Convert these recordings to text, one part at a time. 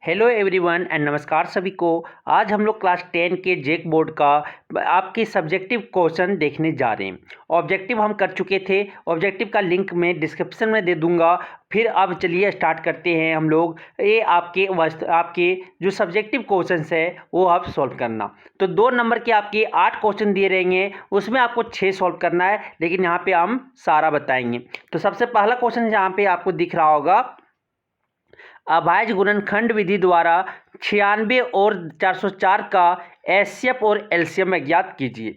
Hello everyone and नमस्कार सभी को। आज हम लोग क्लास 10 के जेक बोर्ड का आपके सब्जेक्टिव क्वेश्चन देखने जा रहे हैं। ऑब्जेक्टिव हम कर चुके थे, ऑब्जेक्टिव का लिंक मैं डिस्क्रिप्शन में दे दूंगा। फिर अब चलिए स्टार्ट करते हैं हम लोग। ये आपके जो सब्जेक्टिव क्वेश्चंस है वो आप सॉल्व करना। तो 2 नंबर के आपके 8 क्वेश्चन दिए रहेंगे, उसमें आपको 6 सॉल्व करना है, लेकिन यहाँ पे हम सारा बताएंगे। तो सबसे पहला क्वेश्चन यहाँ पे आपको दिख रहा होगा, अभाज्य गुणनखंड विधि द्वारा 96 और 404 का एचसीएफ और एलसीएम ज्ञात कीजिए।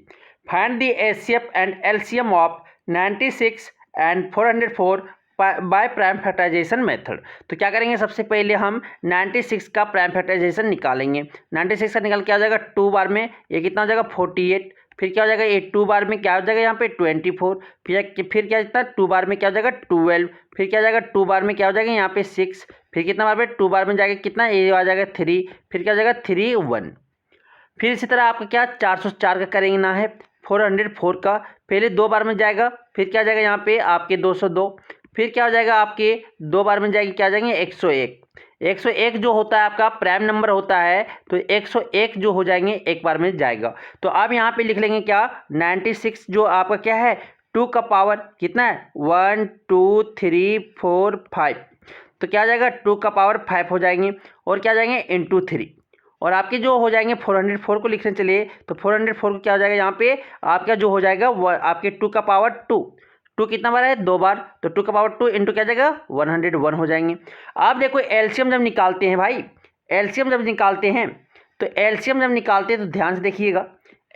Find the HCF and LCM of 96 and 404 by prime factorisation method. तो क्या करेंगे, सबसे पहले हम 96 का प्राइम फैक्टराइजेशन निकालेंगे। 96 का निकाल के आ जाएगा 2 बार में, ये कितना हो जाएगा 48। फिर क्या हो जाएगा, ये 2 बार में क्या हो जाएगा यहाँ पे 24। फिर क्या होता है 2 बार में क्या हो जाएगा 12। फिर क्या हो जाएगा 2 बार में क्या हो जाएगा यहाँ पे 6। फिर कितना बार में 2 बार में जाएगा कितना, ये आ जाएगा 3। फिर क्या हो जाएगा 3 1। फिर इसी तरह आपका क्या 404 का करेंगे ना है 404 का, पहले 2 बार में जाएगा। फिर क्या जाएगा यहाँ पे आपके 202। फिर क्या हो जाएगा आपके 2 बार में जाएगी, क्या जाएंगे 101। 101 जो होता है आपका प्राइम नंबर होता है, तो 101 जो हो जाएंगे एक बार में जाएगा। तो आप यहाँ पे लिख लेंगे क्या 96 जो आपका क्या है 2 का पावर कितना है 1 2 3 4 5। तो क्या आ जाएगा 2 का पावर 5 हो जाएंगे, और क्या जाएंगे इंटू 3। और आपके जो हो जाएंगे 404 को लिखने चलिए, तो 404 को क्या हो जाएगा यहाँ पे आपका जो हो जाएगा आपके 2 का पावर 2 कितना बार है 2 बार, तो 2 का पावर 2 इंटू क्या जाएगा 101 हो जाएंगे। आप देखो एलसीएम जब निकालते हैं भाई, एलसीएम जब निकालते हैं तो ध्यान से देखिएगा।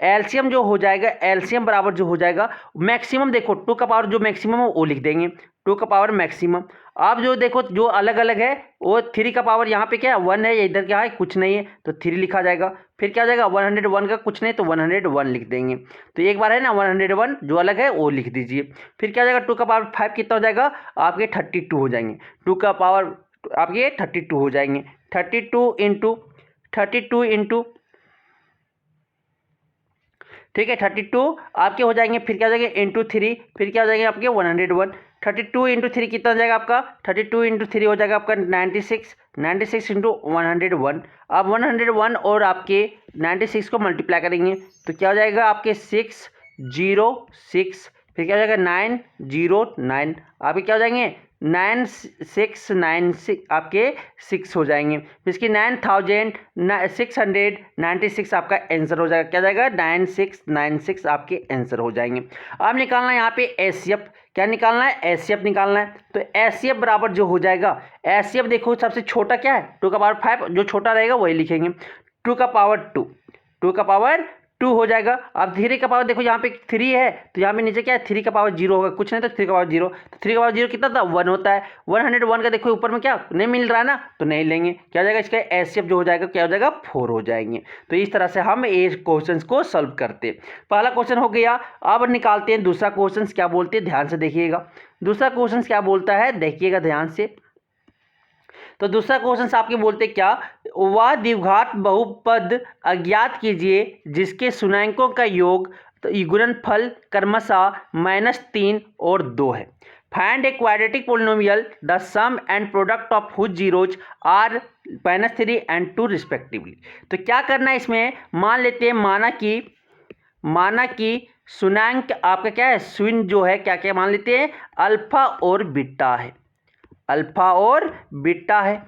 एलसीएम जो हो जाएगा, एलसीएम बराबर जो हो जाएगा मैक्सिमम, देखो 2 का पावर जो मैक्सिमम है वो लिख देंगे, 2 का पावर मैक्सिमम। आप जो देखो जो अलग अलग है वो 3 का पावर यहाँ पे क्या है 1 है, इधर क्या है कुछ नहीं है, तो 3 लिखा जाएगा। फिर क्या हो जाएगा 101 का कुछ नहीं, तो 101 लिख देंगे। तो एक बार है ना 101 जो अलग है वो लिख दीजिए। फिर क्या हो जाएगा 2 का पावर 5 कितना हो जाएगा आपके 32 हो जाएंगे। 2 का पावर आपके 32 हो जाएंगे। 32 इंटू ठीक है 32 आपके हो जाएंगे। फिर क्या हो जाएंगे इंटू 3। फिर क्या हो जाएंगे आपके 101। 32 इंटू 3 कितना हो जाएगा आपका 32 इंटू 3 हो जाएगा आपका 96। 96 इंटू 101। अब 101 और आपके 96 को मल्टीप्लाई करेंगे तो क्या हो जाएगा आपके 606। फिर क्या हो जाएगा 909। आपके क्या हो जाएंगे 9696 आपके 6 हो जाएंगे। फिर इसकी 9696 आपका आंसर हो जाएगा, क्या जाएगा 9696 आपके आंसर हो जाएंगे। अब निकालना है यहाँ पे एचसीएफ, क्या निकालना है एचसीएफ निकालना है। तो एचसीएफ बराबर जो हो जाएगा, एचसीएफ देखो सबसे छोटा क्या है 2 का पावर 5, जो छोटा रहेगा वही लिखेंगे। 2 का पावर 2 हो जाएगा। अब 3 का पावर देखो यहाँ पे 3 है, तो यहाँ पे नीचे क्या है 3 का पावर 0 होगा, कुछ नहीं तो 3 का पावर 0। तो 3 का पावर 0 कितना था 1 होता है। 101 का देखो ऊपर में क्या नहीं मिल रहा है ना, तो नहीं लेंगे। क्या हो जाएगा इसका एचसीएफ जो हो जाएगा क्या हो जाएगा 4 हो जाएंगे। तो इस तरह से हम ये क्वेश्चन को सॉल्व करते। पहला क्वेश्चन हो गया। अब निकालते हैं दूसरा क्वेश्चन क्या बोलते हैं, ध्यान से देखिएगा। दूसरा क्वेश्चन क्या बोलता है देखिएगा ध्यान से। तो दूसरा क्वेश्चन आपके बोलते क्या, वह द्विघात बहुपद अज्ञात कीजिए जिसके शून्याङ्कों का योग तो गुणनफल क्रमशः -3 और 2 है। Find a quadratic polynomial the sum and product of whose zeroes are -3 and 2 respectively. तो क्या करना है इसमें, मान लेते हैं माना कि शून्याङ्क आपका क्या है शून्य जो है क्या क्या मान लेते हैं अल्फा और बीटा है, अल्फा और बीटा है,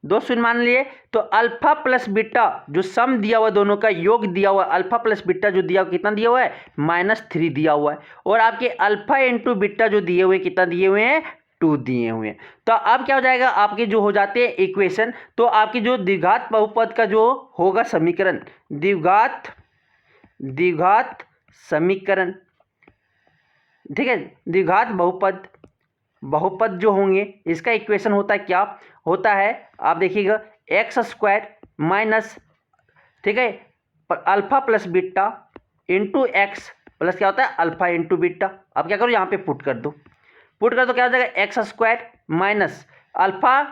2 शून्य मान लिए। तो अल्फा प्लस बीटा जो सम दिया हुआ दोनों का योग दिया हुआ, अल्फा प्लस बीटा जो दिया कितना दिया हुआ है -3 दिया हुआ है। और आपके अल्फा इंटू बीटा जो दिए हुए कितना दिए हुए हैं 2 दिए हुए हैं। तो अब क्या हो जाएगा आपके जो हो जाते हैं इक्वेशन, तो आपकी जो द्विघात बहुपद का जो होगा समीकरण, द्विघात समीकरण, ठीक है, द्विघात बहुपद जो होंगे इसका इक्वेशन होता है क्या होता है आप देखिएगा x² माइनस, ठीक है, alpha plus beta into x plus क्या होता है अल्फा इंटू बीटा। अब क्या करो यहाँ पे पुट कर दो क्या हो जाएगा x² minus alpha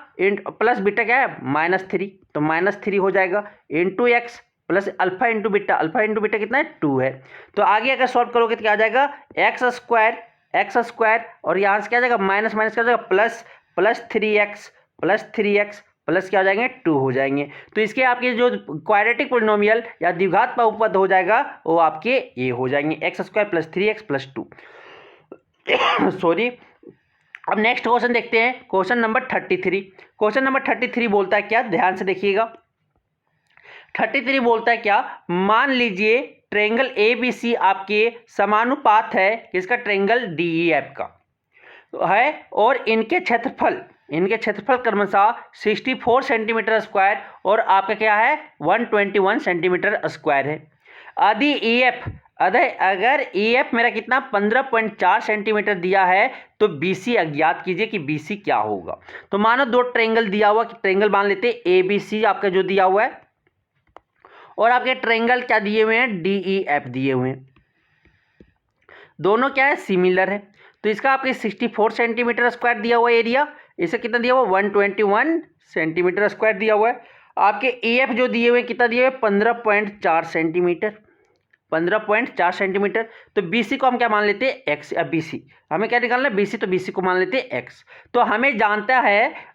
plus beta क्या है -3, तो -3 हो जाएगा into x plus alpha into beta कितना है 2 है। तो आगे अगर सॉल्व करोगे तो क्या आ जाएगा x² और यहाँ से क्या आ जाएगा माइनस क्या हो जाएगा प्लस 3x प्लस क्या हो जाएंगे 2 हो जाएंगे। तो इसके आपके जो क्वाड्रेटिक पोलिनोमियल या द्विघात बहुपद हो जाएगा वो आपके ये हो जाएंगे x square plus 3x plus 2 sorry. अब नेक्स्ट क्वेश्चन देखते हैं, क्वेश्चन नंबर 33। क्वेश्चन नंबर 33 बोलता है क्या, ध्यान से देखिएगा। 33 बोलता है क्या, मान लीजिए ट्रायंगल ABC आपके समानुपात है किसका, ट्रायंगल DEF का है, और इनके क्षेत्रफल क्रमशः 64 सेंटीमीटर स्क्वायर और आपका क्या है 121 सेंटीमीटर स्क्वायर है। अगर EF मेरा कितना 15.4 सेंटीमीटर दिया है तो BC अज्ञात कीजिए कि BC क्या होगा। तो मानो दो ट्रायंगल दिया हुआ, ट्रायंगल मान लेते हैं ABC आपका जो दिया हुआ है, और आपके ट्रायंगल क्या दिए हुए हैं, DEF दिए हुए हैं। दोनों क्या है, सिमिलर है। तो इसका आपके 64 सेंटीमीटर स्क्वायर दिया हुआ एरिया, इसे कितना दिया हुआ 121 सेंटीमीटर स्क्वायर दिया हुआ है। आपके EF जो दिए हुए कितना दिए हुए 15.4 सेंटीमीटर, 15.4 सेंटीमीटर। तो BC को हम क्या मान लेते हैं x, BC हमें क्या निकालना है BC, तो BC को मान लेते हैं x। तो हमें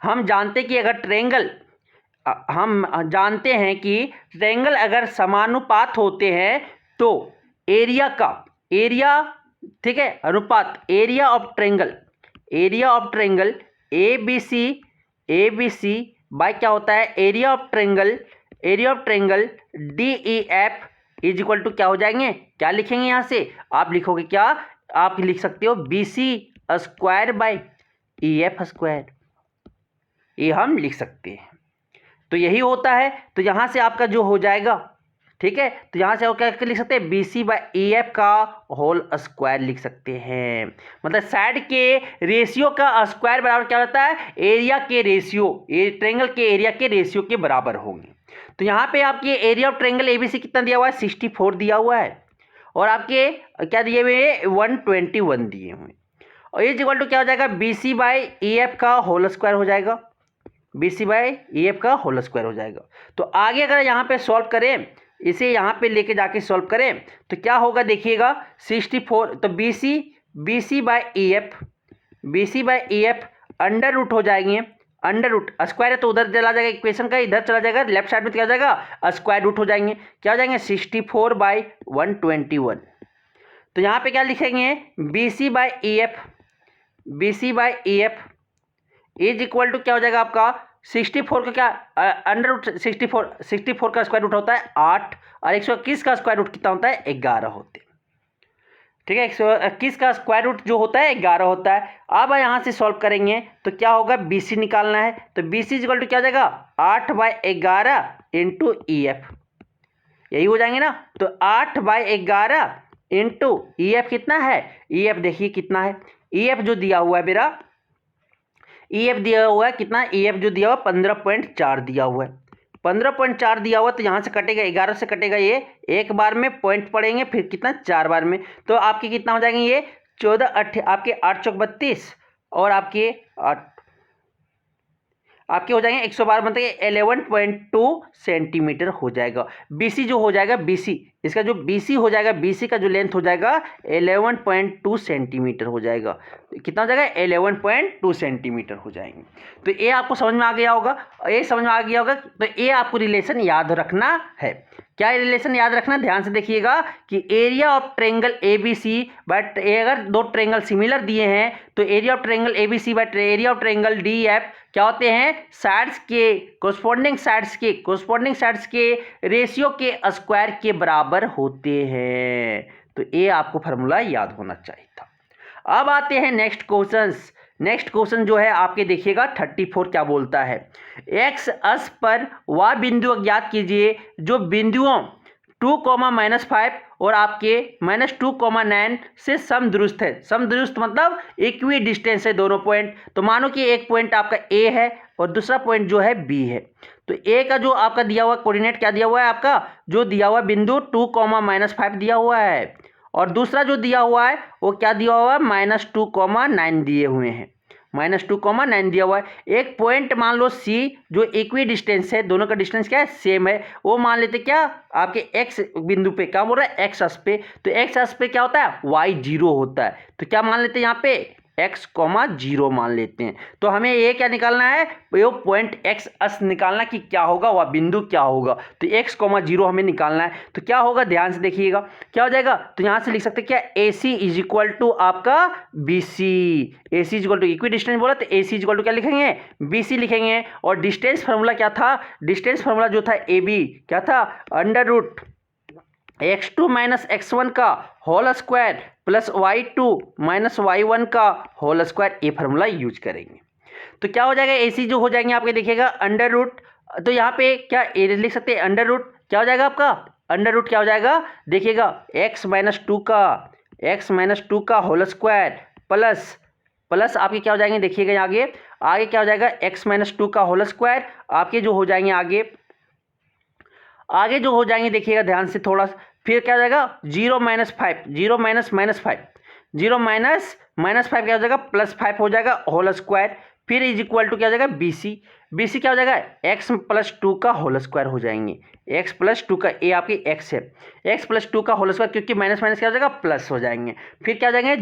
हम जानते हैं कि अगर ट्रायंगल, हम जानते हैं कि ट्रायंगल अगर समानुपात होते हैं तो एरिया ठीक है, अनुपात area of triangle ABC by क्या होता है, area of triangle DEF is equal to क्या हो जाएंगे, क्या लिखेंगे यहाँ से आप लिखोगे क्या, आप लिख सकते हो BC square by EF square, ये हम लिख सकते हैं। तो यही होता है। तो यहाँ से आपका जो हो जाएगा, ठीक है, तो यहाँ से आप क्या लिख सकते हैं BC बाय EF का होल स्क्वायर लिख सकते हैं। मतलब साइड के रेशियो का स्क्वायर बराबर क्या होता है, एरिया के रेशियो, ट्रायंगल के एरिया के रेशियो के बराबर होंगे। तो यहाँ पे आपके एरिया ऑफ ट्रायंगल ABC कितना दिया हुआ है 64 दिया हुआ है, और आपके क्या दिए हुए हैं 121 दिए हुए, और ये इक्वल टू क्या हो जाएगा BC बाय EF का होल स्क्वायर हो जाएगा, BC बाय EF का होल स्क्वायर हो जाएगा। तो आगे अगर यहाँ पे सॉल्व करें, इसे यहाँ पे लेके जाके सॉल्व करें तो क्या होगा देखिएगा 64, तो BC by EF under root हो जाएंगे, अंडर रूट स्क्वायर है तो उधर चला जाएगा इक्वेशन का, इधर चला जाएगा लेफ्ट साइड में क्या हो जाएगा स्क्वायर रूट हो जाएंगे, क्या हो जाएंगे 64 बाय 121। तो यहाँ पे क्या लिखेंगे BC by EF is equal to क्या हो जाएगा आपका 64 का क्या अंडर रूट 64 का स्क्वायर रूट होता है 8, और 121 का स्क्वायर रूट कितना होता है 11 होते हैं, ठीक है। 121 का स्क्वायर रूट जो होता है 11 होता है। अब यहाँ से सॉल्व करेंगे तो क्या होगा BC निकालना है, तो BC इक्वल टू क्या हो जाएगा 8 बाय 11 इंटू EF, यही हो जाएंगे ना। तो 8 बाय 11 इंटू EF कितना है, EF देखिए कितना है, EF जो दिया हुआ है मेरा, EF दिया हुआ है कितना, EF जो दिया हुआ 15.4 दिया हुआ है, 15.4 दिया हुआ, तो यहाँ से कटेगा 11 से कटेगा, ये एक बार में पॉइंट पड़ेंगे, फिर कितना 4 बार में, तो आपके कितना हो जाएंगे ये 14 8 आपके 8 चौक 32, और आपके हो जाएंगे 112 मतलब 11.2 सेंटीमीटर हो जाएगा। BC जो हो जाएगा BC, इसका जो BC हो जाएगा, BC का जो लेंथ हो जाएगा 11.2 सेंटीमीटर हो जाएगा, कितना हो जाएगा 11.2 सेंटीमीटर हो जाएंगे। तो ये आपको समझ में आ गया होगा, तो ये आपको रिलेशन याद रखना है। क्या रिलेशन याद रखना, ध्यान से देखिएगा कि area of triangle ABC, but अगर दो ट्रायंगल सिमिलर दिए हैं तो area of triangle ABC but area of triangle DEF क्या होते हैं, साइड्स के कोरस्पॉन्डिंग साइड्स के रेशियो के स्क्वायर के बराबर होते हैं। तो ये आपको फार्मूला याद होना चाहिए था। अब आते हैं नेक्स्ट क्वेश्चन जो है आपके देखिएगा 34 क्या बोलता है, x अक्ष पर वह बिंदु अज्ञात कीजिए जो बिंदुओं 2,-5 और आपके -2,9 से समदुरुस्त है। समदुरुस्त मतलब इक्वी डिस्टेंस है दोनों पॉइंट। तो मानो कि एक पॉइंट आपका A है और दूसरा पॉइंट जो है B है। तो A का जो आपका दिया हुआ कोऑर्डिनेट क्या दिया हुआ है, आपका जो दिया हुआ बिंदु 2,-5 दिया हुआ है, और दूसरा जो दिया हुआ है वो क्या दिया हुआ है -2,9 दिए हुए हैं, -2,9 दिया हुआ है। एक पॉइंट मान लो C जो इक्वी डिस्टेंस है, दोनों का डिस्टेंस क्या है सेम है, वो मान लेते क्या आपके x बिंदु पे, क्या बोल रहा है x अक्ष पे। तो x अक्ष पे क्या होता है y 0 होता है, तो क्या मान लेते हैं यहाँ पे x, 0 मान लेते हैं। तो हमें ये क्या निकालना है, ये पॉइंट x अस निकालना कि क्या होगा, वह बिंदु क्या होगा। तो x, 0 हमें निकालना है। तो क्या होगा, ध्यान से देखिएगा क्या हो जाएगा। तो यहाँ से लिख सकते हैं क्या, AC इज इक्वल टू आपका BC। AC is equal to equidistance बोला, तो AC इज इक्वल टू क्या लिखेंगे, BC लिखेंगे। और डिस्टेंस फार्मूला क्या था, डिस्टेंस फार्मूला जो था AB क्या था, under root x2 minus x1 का whole square plus y2 minus y1 का होल स्क्वायर, ये फार्मूला यूज करेंगे। तो क्या हो जाएगा, AC जो हो जाएंगे आपके देखिएगा अंडर रूट, तो यहाँ पे क्या ए लिख सकते हैं, अंडर रूट क्या हो जाएगा आपका, अंडर रूट क्या हो जाएगा देखिएगा x माइनस टू का होल स्क्वायर प्लस आपके क्या हो जाएंगे देखिएगा, आगे क्या हो जाएगा, x माइनस टू का होल स्क्वायर आपके जो हो जाएंगे आगे जो हो जाएंगे देखिएगा ध्यान से थोड़ा, फिर क्या हो जाएगा 0 माइनस 5 0 माइनस माइनस 5 क्या हो जाएगा, प्लस 5 हो जाएगा होल स्क्वायर, फिर इज इक्वल टू क्या हो जाएगा BC क्या हो जाएगा, x प्लस 2 का होल स्क्वायर हो जाएंगे, x प्लस 2 का, ये आपकी x है, x प्लस 2 का होल स्क्वायर, क्योंकि माइनस माइनस क्या हो जाएगा प्लस हो जाएंगे, फिर क्या हो जाएंगे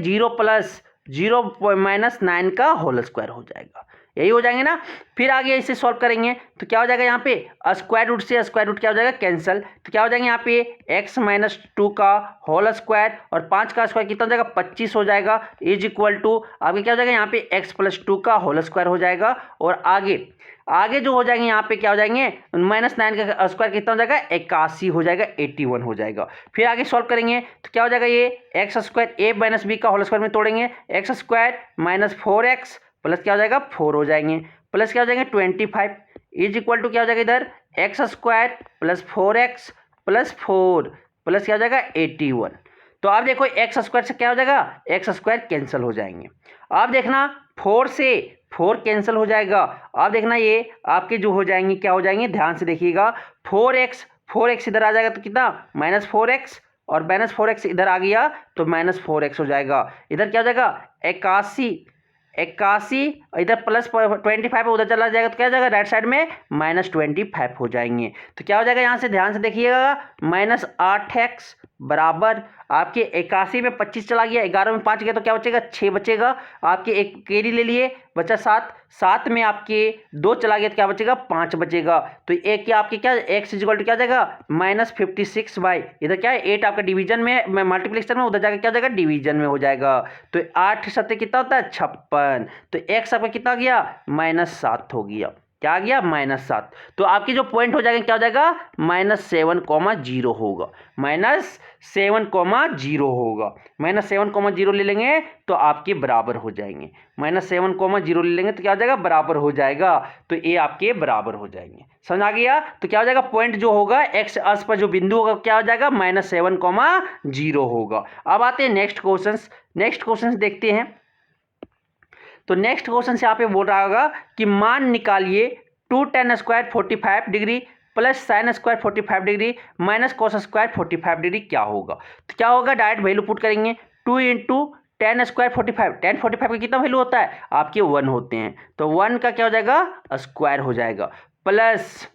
0 माइनस 9 का होल स्क्वायर हो जाएगा, यही हो जाएंगे ना। फिर आगे इसे सॉल्व करेंगे तो क्या हो जाएगा, यहाँ पे स्क्वायर रूट से स्क्वायर रूट क्या हो जाएगा कैंसिल, तो क्या हो जाएंगे यहाँ पे x माइनस 2 का होल स्क्वायर और 5 का स्क्वायर कितना हो जाएगा 25 हो जाएगा, इज इक्वल टू आगे क्या हो जाएगा, यहाँ पे x प्लस 2 का होल स्क्वायर हो जाएगा। और आगे जो हो जाएंगे यहाँ पे क्या हो जाएंगे, माइनस 9 का स्क्वायर कितना हो जाएगा 81 हो जाएगा, 81 हो जाएगा। फिर आगे सॉल्व करेंगे तो क्या हो जाएगा, ये x square a minus b का होल स्क्वायर में तोड़ेंगे, x square minus 4x plus क्या हो जाएगा 4 हो जाएंगे, प्लस क्या हो जाएंगे 25 इज इक्वल टू क्या हो जाएगा इधर x square plus 4x plus 4 plus क्या हो जाएगा 81। तो आप देखो x स्क्वायर से क्या हो जाएगा, x स्क्वायर कैंसिल हो जाएंगे। आप देखना 4 से 4 कैंसिल हो जाएगा। आप देखना ये आपके जो हो जाएंगे क्या हो जाएंगे, ध्यान से देखिएगा 4x इधर आ जाएगा तो कितना माइनस 4x और माइनस 4x इधर आ गया तो माइनस 4x हो जाएगा। इधर क्या हो जाएगा 81 इधर प्लस 25 उधर चला जाएगा तो क्या हो जाएगा राइट साइड में माइनस 25 हो जाएंगे। तो क्या हो जाएगा यहाँ से ध्यान से देखिएगा माइनस 8x बराबर आपके 81 में 25 चला गया, 11 में 5 गया तो क्या बचेगा 6 बचेगा, आपके एक कैरी ले लिए बचा 7 में आपके 2 चला गया तो क्या बचेगा 5 बचेगा। तो एक क्या आपके क्या x इक्वल टू क्या हो जाएगा माइनस 56 बाई इधर क्या है 8 आपका डिवीजन में मल्टीप्लिकेशन में, उधर जाकर क्या हो जाएगा डिवीजन में हो जाएगा। तो 8 सत्ते कितना होता है 56, तो x आपका कितना गया माइनस 7 हो गया, क्या आ गया माइनस 7। तो आपकी जो पॉइंट हो जाएगा क्या हो जाएगा -7,0 होगा, -7,0 होगा, -7,0 ले लेंगे तो आपके बराबर हो जाएंगे, -7,0 ले लेंगे तो क्या हो जाएगा बराबर हो जाएगा। तो ये आपके बराबर हो जाएंगे, समझ आ गया। तो क्या हो जाएगा पॉइंट जो होगा x अक्ष पर जो बिंदु होगा क्या हो जाएगा -7,0 होगा। अब आते हैं नेक्स्ट क्वेश्चन देखते हैं। तो नेक्स्ट क्वेश्चन से यहाँ पे बोल रहा होगा कि मान निकालिए 2 tan square 45 degree plus sine square 45 degree minus cos square 45 degree क्या होगा। तो क्या होगा डायरेक्ट वैल्यू पुट करेंगे 2 इंटू tan स्क्वायर 45, tan 45 का कितना वैल्यू होता है आपके 1 होते हैं, तो 1 का क्या हो जाएगा स्क्वायर हो जाएगा, प्लस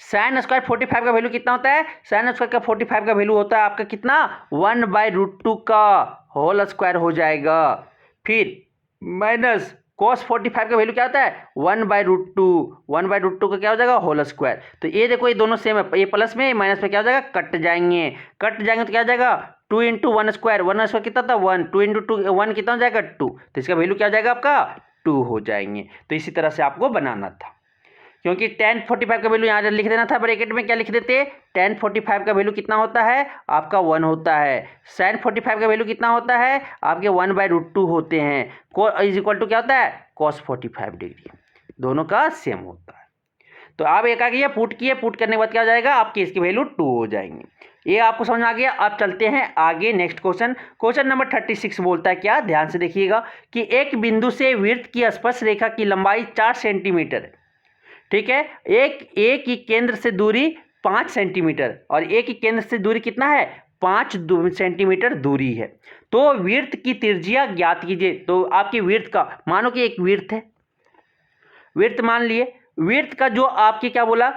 साइन स्क्वायर 45 का वैल्यू कितना होता है, साइन स्क्वायर का 45 का वैल्यू होता है आपका कितना 1/√2 का होल स्क्वायर हो जाएगा, फिर माइनस cos 45 का वैल्यू क्या होता है 1/√2 का क्या हो जाएगा होल स्क्वायर। तो ये देखो ये दोनों सेम है, ये प्लस में माइनस में क्या हो जाएगा कट जाएंगे तो क्या हो जाएगा 2 इंटू 1 स्क्वायर, 1 स्क्वायर कितना था 1, 2 इंटू 2 1 कितना हो जाएगा 2, तो इसका वैल्यू क्या हो जाएगा आपका 2 हो जाएंगे। तो इसी तरह से आपको बनाना था, क्योंकि tan 45 का वैल्यू यहाँ लिख देना था ब्रैकेट में, क्या लिख देते tan 45 का वैल्यू कितना होता है आपका 1 होता है, sin 45 का वैल्यू कितना होता है आपके 1/√2 होते हैं, इज इक्वल टू क्या होता है cos 45 डिग्री, दोनों का सेम होता है। तो आप एक आ गया पुट करने के बाद क्या हो जाएगा आपकी इसकी वैल्यू 2 हो जाएंगे। ये आपको समझ आ गया। अब चलते हैं आगे नेक्स्ट क्वेश्चन नंबर 36 बोलता है क्या, ध्यान से देखिएगा कि एक बिंदु से वृत्त की स्पर्श रेखा की लंबाई 4 सेंटीमीटर है, ठीक है, एक ही केंद्र से दूरी 5 सेंटीमीटर और एक ही केंद्र से दूरी कितना है 5 सेंटीमीटर दूरी है, तो वृत्त की त्रिज्या ज्ञात कीजिए। तो आपकी वृत्त का मानो कि एक वृत्त है, वृत्त मान लिए, वृत्त का जो आपके क्या बोला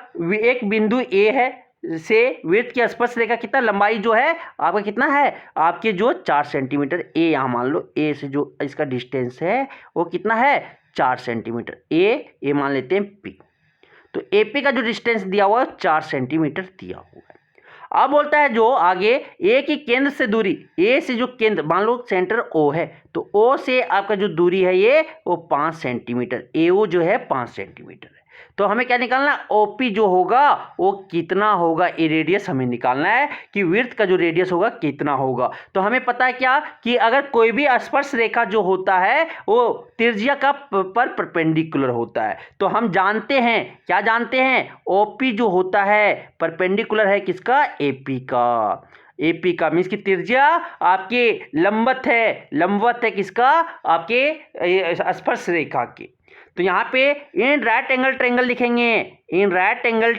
एक बिंदु ए है से विड्थ की स्पर्श रेखा कितना, लंबाई जो है आपका कितना है, आपके जो 4 सेंटीमीटर, ए यहाँ मान लो ए से जो इसका डिस्टेंस है वो कितना है 4 सेंटीमीटर, ए मान लेते हैं पी। तो ए पी का जो डिस्टेंस दिया हुआ है 4 सेंटीमीटर दिया हुआ है। अब बोलता है जो आगे ए की केंद्र से दूरी, ए से जो केंद्र मान लो सेंटर ओ है, तो ओ से आपका जो दूरी है ये वो 5 सेंटीमीटर, ए ओ जो है 5 सेंटीमीटर है। तो हमें क्या निकालना है, ओपी जो होगा वो कितना होगा, ए रेडियस हमें निकालना है कि विड्थ का जो रेडियस होगा कितना होगा। तो हमें पता है क्या कि अगर कोई भी स्पर्श रेखा जो होता है वो त्रिज्या का पर परपेंडिकुलर होता है, तो हम जानते हैं, क्या जानते हैं, ओपी जो होता है परपेंडिकुलर है किसका, एपी का। एपी का मीन्स की त्रिज्या आपके लंबवत है किसका, आपके स्पर्श रेखा के। तो यहाँ पे इन राइट एंगल ट्रेंगल लिखेंगे, इन राइट एंगल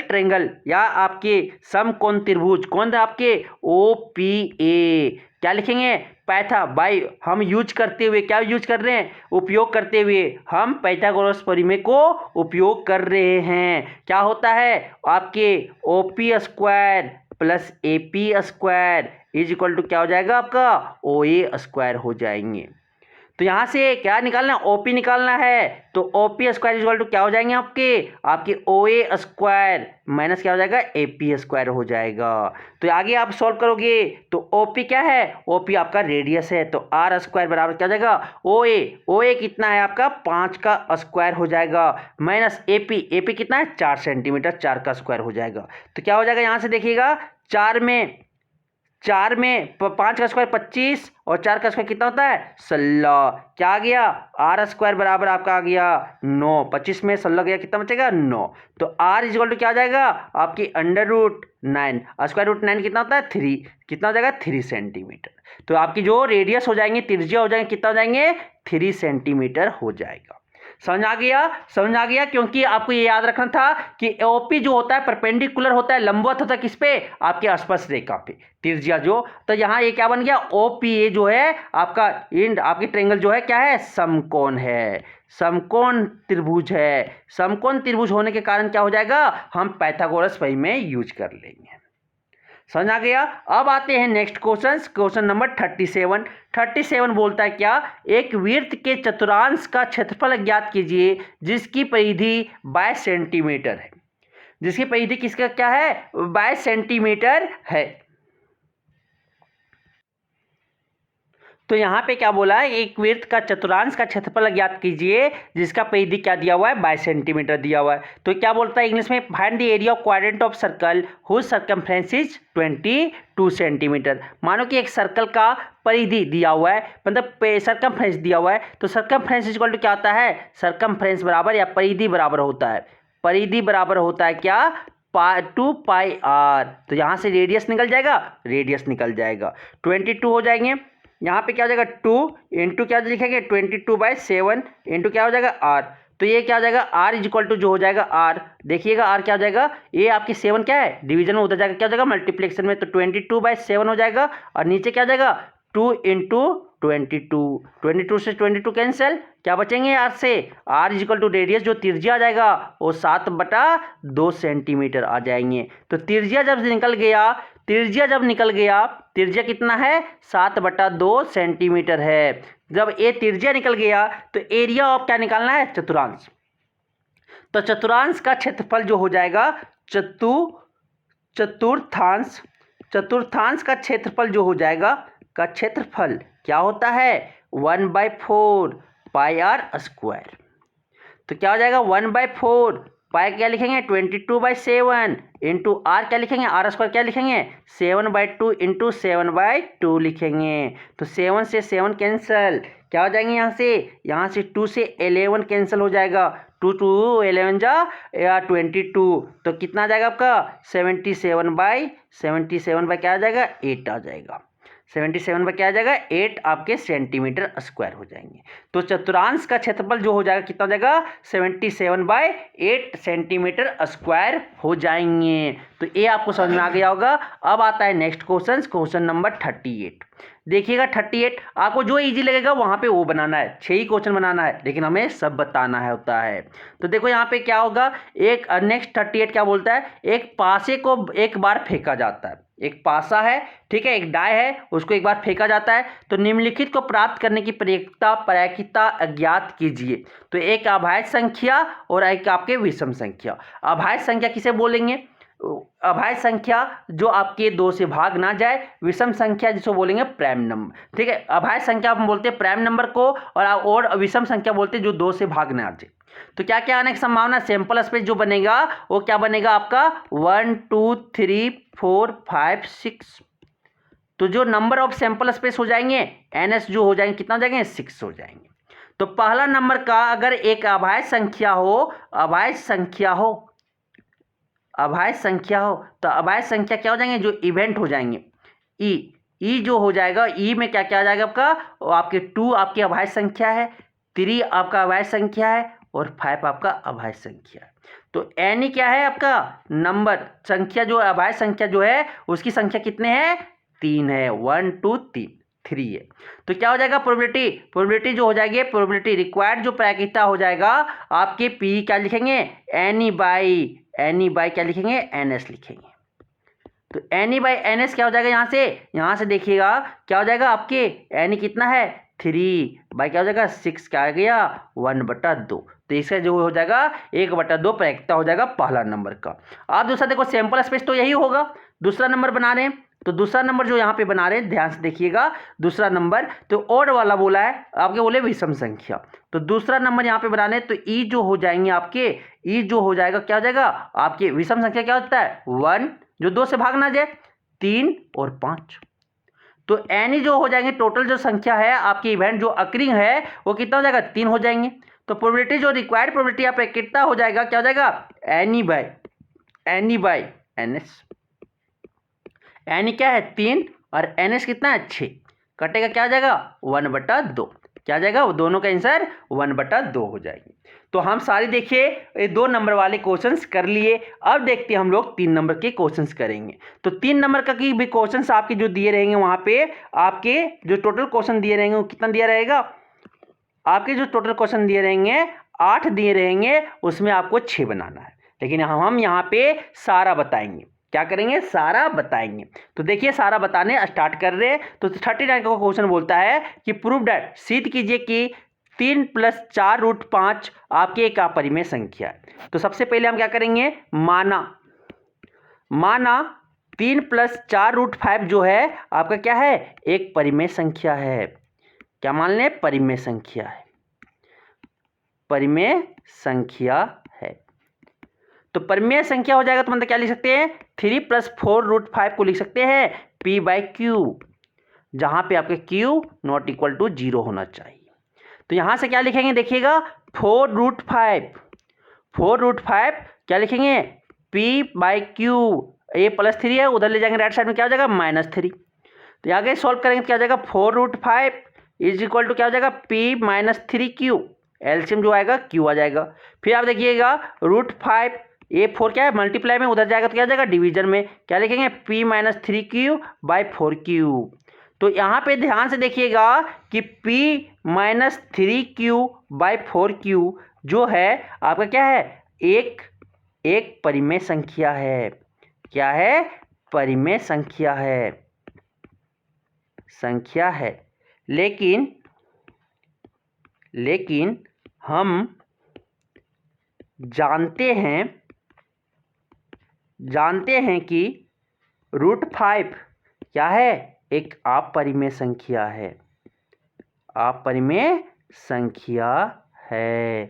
ट्रेंगल या आपके समकोण त्रिभुज, कौन था आपके ओ पी ए, क्या लिखेंगे पैथा बाई, हम यूज करते हुए, क्या यूज कर रहे हैं, उपयोग करते हुए हम पाइथागोरस प्रमेय को उपयोग कर रहे हैं। क्या होता है आपके O P square plus A P square is equal to क्या हो जाएगा आपका ओ ए स्क्वायर हो जाएंगे। तो यहाँ से क्या निकालना है, ओपी निकालना है, तो ओपी स्क्वायर इक्वल टू क्या हो जाएंगे आपके ओ ए स्क्वायर माइनस क्या हो जाएगा ए पी स्क्वायर हो जाएगा। तो आगे आप सॉल्व करोगे तो ओपी क्या है, ओपी आपका रेडियस है, तो आर स्क्वायर बराबर क्या हो जाएगा ओ ए कितना है आपका 5 का स्क्वायर हो जाएगा, माइनस ए पी कितना है 4 सेंटीमीटर, 4 का स्क्वायर हो जाएगा। तो क्या हो जाएगा यहाँ से देखिएगा, 4 में 5 का स्क्वायर 25 और 4 का स्क्वायर कितना होता है 16, क्या आ गया आर स्क्वायर बराबर आपका आ गया 9, 25 में 16 गया कितना बचेगा 9। तो आर इक्वल टू क्या हो जाएगा आपकी √9, स्क्वायर रूट 9 कितना होता है 3, कितना हो जाएगा 3 सेंटीमीटर। तो आपकी जो रेडियस हो जाएंगे, त्रिज्या हो जाएंगे, कितना हो जाएंगे 3 सेंटीमीटर हो जाएगा। समझ आ गया, क्योंकि आपको ये याद रखना था कि ओपी जो होता है परपेंडिकुलर होता है, लंबवत होता है किस पे, आपके स्पर्श रेखा पे, त्रिज्या जो, तो यहाँ ये क्या बन गया ओपीए जो है आपका इंड, आपकी ट्रायंगल जो है क्या है समकोण है, समकोण त्रिभुज है। समकोण त्रिभुज होने के कारण क्या हो जाएगा, हम पाइथागोरस प्रमेय यूज कर लेंगे। समझ आ गया। अब आते हैं नेक्स्ट क्वेश्चन नंबर 37 बोलता है क्या, एक वृत्त के चतुर्थांश का क्षेत्रफल ज्ञात कीजिए जिसकी परिधि 22 सेंटीमीटर है, जिसकी परिधि किसका क्या है 22 सेंटीमीटर है। तो यहाँ पे क्या बोला है, एक वृत्त का चतुर्थांश का क्षेत्रफल ज्ञात कीजिए जिसका परिधि क्या दिया हुआ है 22 सेंटीमीटर दिया हुआ है। तो क्या बोलता है इंग्लिश में, find the area of quadrant of circle whose circumference is 22 centimetre. मानो कि एक सर्कल का परिधि दिया हुआ है, मतलब सर्कमफ्रेंस दिया हुआ है, तो सर्कमफ्रेंस इक्वल टू क्या होता है, सर्कमफ्रेंस बराबर या परिधि बराबर होता है, परिधि बराबर होता है क्या 2 पाई आर। तो यहाँ से रेडियस निकल जाएगा 22 हो जाएंगे। यहाँ पे क्या हो जाएगा 2 इंटू क्या लिखेंगे 22/7 इंटू क्या हो जाएगा आर। तो ये क्या हो जाएगा आर इज इक्वल टू जो हो जाएगा आर, देखिएगा आर क्या हो जाएगा, ये आपकी 7 क्या है डिवीजन में उधर जाएगा क्या हो जाएगा मल्टीप्लिकेशन में, तो 22/7 हो जाएगा और नीचे क्या हो जाएगा 2 इंटू 22 से 22 कैंसिल, क्या बचेंगे आर से, r is equal to radius जो त्रिज्या आ जाएगा वो 7/2 सेंटीमीटर आ जाएंगे। तो त्रिज्या जब निकल गया, त्रिज्या कितना है 7/2 सेंटीमीटर है। जब ये त्रिज्या निकल गया तो एरिया ऑफ क्या निकालना है चतुर्थांश। तो चतुर्थांश का क्षेत्रफल जो हो जाएगा चतुर्थांश का क्षेत्रफल जो हो जाएगा का क्षेत्रफल क्या होता है 1/4 पाई आर स्क्वायर। तो क्या हो जाएगा 1/4 पाई क्या लिखेंगे 22/7 इंटू आर क्या लिखेंगे आर स्क्वायर क्या लिखेंगे 7/2 इंटू 7/2 लिखेंगे। तो 7 से 7 कैंसिल, क्या हो जाएंगे यहाँ से 2 से 11 कैंसिल हो जाएगा, 2 2 11 जा या 22, तो कितना आ जाएगा आपका 77/77 क्या आ जाएगा 8 आ जाएगा, 77 पर क्या आ जाएगा 8 आपके सेंटीमीटर स्क्वायर हो जाएंगे। तो चतुर्थांश का क्षेत्रफल जो हो जाएगा कितना हो जाएगा 77/8 सेंटीमीटर स्क्वायर हो जाएंगे। तो ये आपको समझ में आ गया होगा। अब आता है नेक्स्ट क्वेश्चन नंबर 38। देखिएगा 38, आपको जो इजी लगेगा वहाँ पे वो बनाना है, 6 ही क्वेश्चन बनाना है, लेकिन हमें सब बताना है होता है। तो देखो यहाँ पे क्या होगा, एक नेक्स्ट 38 क्या बोलता है, एक पासे को एक बार फेंका जाता है, एक पासा है, ठीक है, एक डाय है, उसको एक बार फेंका जाता है, तो निम्नलिखित को प्राप्त करने की प्रायिकता अज्ञात कीजिए। तो एक अभाज्य संख्या और एक आपके विषम संख्या। अभाज्य संख्या किसे बोलेंगे, अभाज्य संख्या जो आपके 2 से भाग ना जाए, विषम संख्या जिसको बोलेंगे प्राइम नंबर, ठीक है। अभाज्य संख्या हम बोलते हैं प्राइम नंबर को, और विषम संख्या बोलते हैं जो 2 से भाग ना जाए। तो क्या क्या आने की संभावना, सैंपल स्पेस जो बनेगा वो क्या बनेगा आपका 1 2 3 4 5 6। तो जो नंबर ऑफ सैंपल स्पेस हो जाएंगे NS जो हो जाएंगे कितना हो जाएंगे 6 हो जाएंगे। तो पहला नंबर का अगर एक अभाज्य संख्या हो, अभाज्य संख्या हो, अभाज्य संख्या हो, तो अभाज्य संख्या क्या हो जाएंगे, जो इवेंट हो जाएंगे ई जो हो जाएगा, ई में क्या क्या आ जाएगा आपका, आपके 2 आपकी अभाज्य संख्या है, 3 आपका अभाज्य संख्या है, और 5 आपका अभाज्य संख्या है। तो एनी क्या है आपका नंबर संख्या, जो अभाज्य संख्या जो है उसकी संख्या कितने हैं 3 है, 1 2 3 है। तो क्या हो जाएगा प्रोबेबिलिटी जो हो जाएगी, प्रोबेबिलिटी रिक्वायर्ड जो प्रायिकता हो जाएगा आपके पी क्या लिखेंगे एनी बाई क्या लिखेंगे NS लिखेंगे। तो एनी बाई NS क्या हो जाएगा, यहाँ से देखिएगा क्या हो जाएगा आपके एनी कितना है 3 बाई क्या हो जाएगा 6 क्या आ गया 1/2। तो इसका जो हो जाएगा 1/2 प्रायिकता हो जाएगा पहला नंबर का। आप दूसरा देखो सैंपल स्पेस तो यही होगा, दूसरा नंबर बना रहे हैं, तो दूसरा नंबर जो यहाँ पे बना रहे हैं ध्यान से देखिएगा, दूसरा नंबर तो ऑड वाला बोला है, आपके बोले विषम संख्या। तो दूसरा नंबर यहाँ पे बना रहे हैं, तो ई जो हो जाएंगे आपके, ई जो हो जाएगा क्या हो जाएगा आपके विषम संख्या क्या होता है 1 जो 2 से भाग ना जाए, 3 और 5। तो एनी जो हो जाएंगे टोटल जो संख्या है आपकी इवेंट जो अकरिंग है वो कितना हो जाएगा 3 हो जाएंगे। तो प्रोबेबिलिटी जो रिक्वायर्ड प्रोबेबिलिटी यहाँ पे कितना हो जाएगा, क्या हो जाएगा एनी बाई NS। एनी क्या है 3 और NS कितना है 6, कटेगा क्या हो जाएगा 1/2, क्या जाएगा वो दोनों का आंसर 1/2 हो जाएगी। तो हम सारी देखिए ये 2 नंबर वाले क्वेश्चंस कर लिए। अब देखते हैं हम लोग 3 नंबर के क्वेश्चंस करेंगे। तो 3 नंबर का की भी क्वेश्चंस आपके जो दिए रहेंगे वहां पे आपके जो टोटल क्वेश्चन दिए रहेंगे वो कितना दिया रहेगा, आपके जो टोटल क्वेश्चन दिए रहेंगे 8 दिए रहेंगे, उसमें आपको 6 बनाना है, लेकिन हम यहाँ पे सारा बताएंगे, क्या करेंगे सारा बताएंगे। तो देखिए सारा बताने स्टार्ट कर रहे हैं। तो 39 का क्वेश्चन बोलता है कि प्रूव दैट, सिद्ध कीजिए कि 3 + 4√5 आपकी एक अपरिमेय संख्या है। तो सबसे पहले हम क्या करेंगे, माना 3 + 4√5 जो है आपका क्या है एक परिमेय संख्या है। क्या मान लें परिमेय संख्या है, परिमेय संख्या है। तो परिमेय संख्या हो जाएगा तो मतलब क्या लिख सकते हैं 3 + 4√5 को लिख सकते हैं P/Q, जहां पे आपके Q ≠ 0 होना चाहिए। तो यहां से क्या लिखेंगे देखिएगा 4√5 क्या लिखेंगे P/Q, a + 3 है उधर ले जाएंगे राइट साइड में क्या हो जाएगा -3। तो आगे सॉल्व करेंगे तो क्या हो जाएगा 4√5 = क्या हो जाएगा P - 3Q, एलसीएम जो आएगा Q आ जाएगा। फिर आप देखिएगा √5 ये 4 क्या है मल्टीप्लाई में उधर जाएगा तो क्या आ जाएगा डिवीजन में, क्या लिखेंगे P - 3Q/4Q। तो यहाँ पे ध्यान से देखिएगा कि P - 3Q/4Q जो है आपका क्या है एक परिमेय संख्या है। क्या है परिमेय संख्या है। लेकिन हम जानते हैं कि √5 क्या है एक अपरिमेय संख्या है, अपरिमेय संख्या है।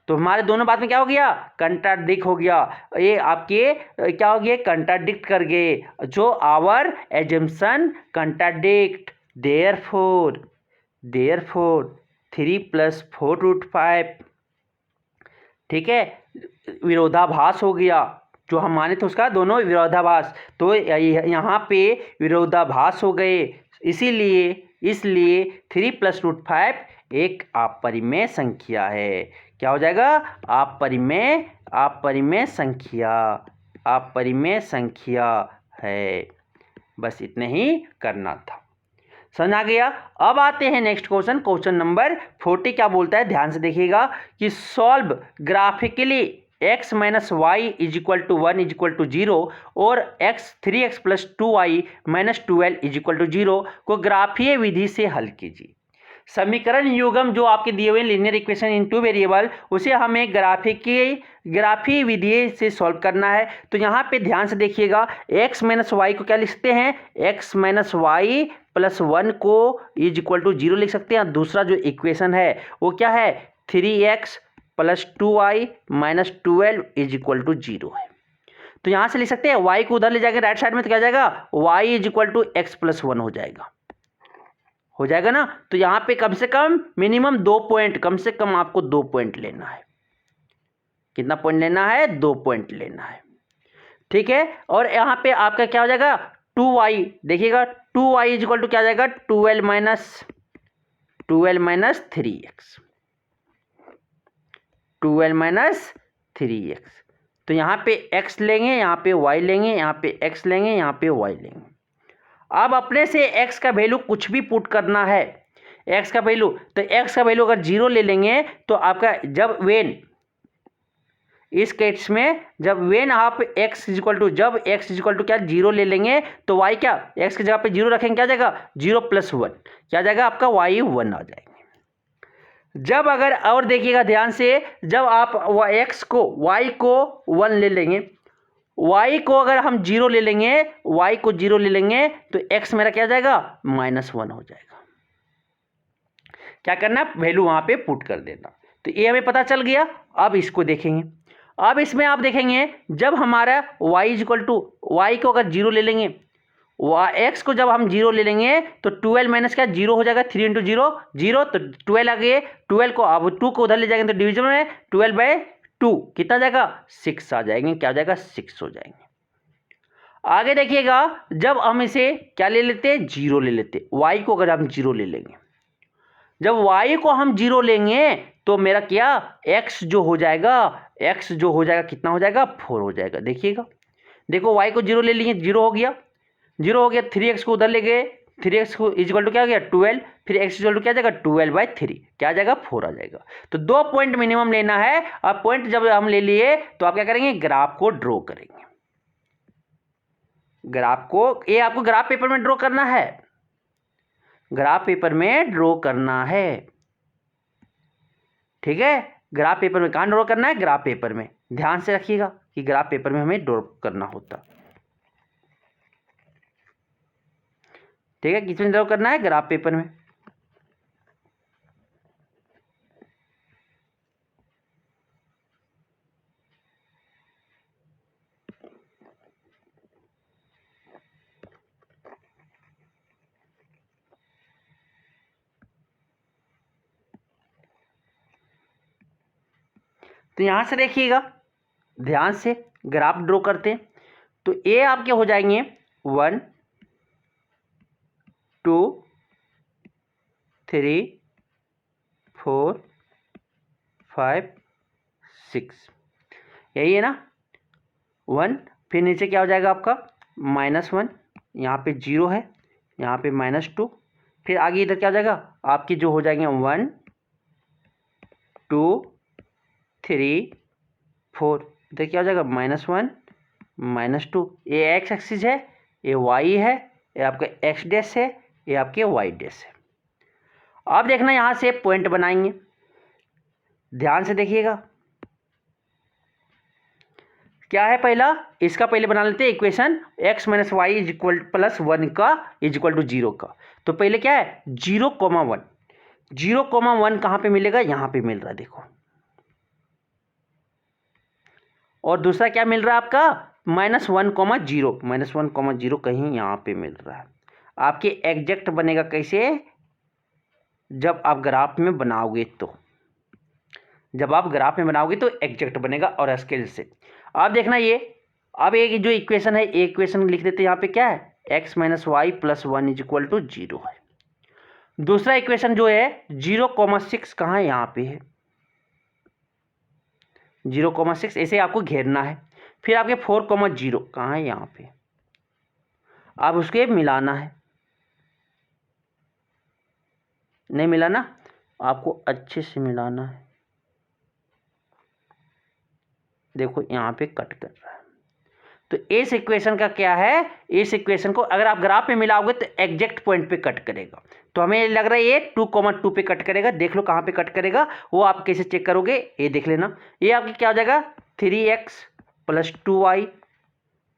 तो हमारे दोनों बात में क्या हो गया कंट्राडिक्ट हो गया, ये आपके क्या हो गया कंट्राडिक्ट कर गए, जो आवर एजम्पशन कंट्राडिक्ट, देयरफॉर 3 + 4√5 ठीक है विरोधाभास हो गया, जो हम माने थे उसका दोनों विरोधाभास, तो यहाँ पे विरोधाभास हो गए, इसलिए 3 + √5 एक अपरिमेय संख्या है। क्या हो जाएगा अपरिमेय संख्या है। बस इतने ही करना था। समझ आ गया। अब आते हैं नेक्स्ट क्वेश्चन, क्वेश्चन नंबर 40 क्या बोलता है, ध्यान से देखिएगा कि solve graphically x minus y is equal to 1 is equal to 0 और x 3x plus 2y minus 12 is equal to 0 को ग्राफीय विधि से हल कीजिए। समीकरण युग्म जो आपके दिए हुए linear equation in two variable, उसे हमें ग्राफीय विधि से सॉल्व करना है। तो यहाँ पे ध्यान से देखिएगा, x माइनस वाई को क्या लिखते हैं, x माइनस वाई प्लस 1 को इज इक्वल टू 0 लिख सकते हैं। दूसरा जो इक्वेशन है वो क्या है, 3x plus 2y minus 12 is equal to 0 है। तो यहाँ से लिख सकते हैं y को उधर ले जाएंगे राइट साइड में, तो क्या जाएगा, y is equal to x plus 1 हो जाएगा ना। तो यहाँ पे कम से कम मिनिमम 2 पॉइंट, कम से कम आपको 2 पॉइंट लेना है। कितना पॉइंट लेना है, 2 पॉइंट लेना है, ठीक है। और यहाँ पे आपका क्या हो जाएगा, 2y, देखिएगा 2y इज इक्वल टू क्या जाएगा, 12 माइनस 3x, 12 माइनस 3x। तो यहाँ पे x लेंगे, यहाँ पे y लेंगे, यहाँ पे x लेंगे, यहाँ पे y लेंगे। अब अपने से x का वैल्यू कुछ भी पुट करना है, x का वैल्यू, तो x का वैल्यू अगर 0 ले लेंगे तो आपका जब वेन, इस केस में जब वेन आप x इज इक्वल टू, जब x इज इक्वल टू क्या 0 ले लेंगे तो y क्या, x की जगह पे 0 रखेंगे, क्या जाएगा 0 प्लस 1, क्या जाएगा आपका y 1 आ जाएगा। जब अगर, और देखिएगा ध्यान से, जब आप x को, y को 1 ले लेंगे, y को अगर हम 0 ले लेंगे, y को 0 ले लेंगे तो x मेरा क्या जाएगा, -1 हो जाएगा। क्या करना, वैल्यू वहां पे पुट कर देना। तो ये हमें पता चल गया। अब इसको देखेंगे, अब इसमें आप देखेंगे जब हमारा y is equal to, y को अगर 0 ले लेंगे, x को जब हम 0 ले लेंगे तो 12 माइनस क्या 0 हो जाएगा, 3 इंटू 0 0, तो 12 आ गए, 12 को अब 2 को उधर ले जाएंगे तो डिवीजन में 12/2 कितना जाएगा, 6 आ जाएंगे, क्या हो जाएगा 6 हो जाएंगे। आगे देखिएगा, जब हम इसे क्या ले लेते हैं, 0 ले लेते, y को अगर हम 0 ले लेंगे, जब y को हम 0 लेंगे तो मेरा क्या, x जो हो जाएगा कितना हो जाएगा, 4 हो जाएगा। देखिएगा, देखो y को 0 ले लिए, 0 हो गया, 3x को उधर ले गए, 3x को इक्वल टू क्या हो गया 12, फिर x इक्वल टू क्या जाएगा 12/3, क्या आ जाएगा 4 आ जाएगा। तो 2 पॉइंट मिनिमम लेना है। अब पॉइंट जब हम ले लिए तो आप क्या करेंगे, ग्राफ को ड्रॉ करेंगे। ग्राफ को, ये आपको ग्राफ पेपर में ड्रॉ करना है, ग्राफ पेपर में ड्रॉ करना है, ठीक है। ग्राफ पेपर में कहाँ ड्रॉ करना है, ग्राफ पेपर में, ध्यान से रखिएगा कि ग्राफ पेपर में हमें ड्रॉ करना होता, ठीक है। किसमें ड्रॉ करना है, ग्राफ पेपर में। तो यहां से देखिएगा, ध्यान से ग्राफ ड्रॉ करते हैं। तो ये आपके हो जाएंगे 1 2 3 4 5 6, यही है ना 1, फिर नीचे क्या हो जाएगा आपका -1, यहाँ पे 0 है, यहाँ पे -2, फिर आगे इधर क्या हो जाएगा आपकी, जो हो जाएंगे 1 2 3 4, इधर क्या हो जाएगा -1 -2। ये एक्स एक्सिस है, ये वाई है, ये आपका एक्स डैश है, ये आपके वाई डैश है। अब देखना यहाँ से पॉइंट बनाएंगे, ध्यान से देखिएगा क्या है। पहला इसका पहले बना लेते हैं equation, x minus y is equal plus 1 का इज इक्वल टू 0 का। तो पहले क्या है 0,1, 0,1 कहाँ पे मिलेगा, यहाँ पे मिल रहा है देखो। और दूसरा क्या मिल रहा है आपका -1,0, -1,0 कहीं यहाँ पे मिल रहा है। आपके एग्जैक्ट बनेगा कैसे, जब आप ग्राफ में बनाओगे तो, जब आप ग्राफ में बनाओगे तो एग्जैक्ट बनेगा और स्केल से। अब देखना ये, अब एक जो इक्वेशन है, एक इक्वेशन लिख देते हैं यहाँ पे, क्या है x minus y plus 1 is equal to 0 है। दूसरा इक्वेशन जो है 0,6 कहाँ है, यहाँ पे है 0,6, ऐसे आपको घेरना है। फिर आपके 4,0 कहाँ है, यहाँ पे, आप उसके मिलाना है। नहीं मिला ना, आपको अच्छे से मिलाना है। देखो यहाँ पे कट कर रहा है, तो इस इक्वेशन का क्या है, इस इक्वेशन को अगर आप ग्राफ में मिलाओगे तो एग्जैक्ट पॉइंट पे कट करेगा। तो हमें लग रहा है ये 2,2 पे कट करेगा। देख लो कहाँ पे कट करेगा, वो आप कैसे चेक करोगे ये देख लेना। ये आपकी क्या हो जाएगा 3x + 2y,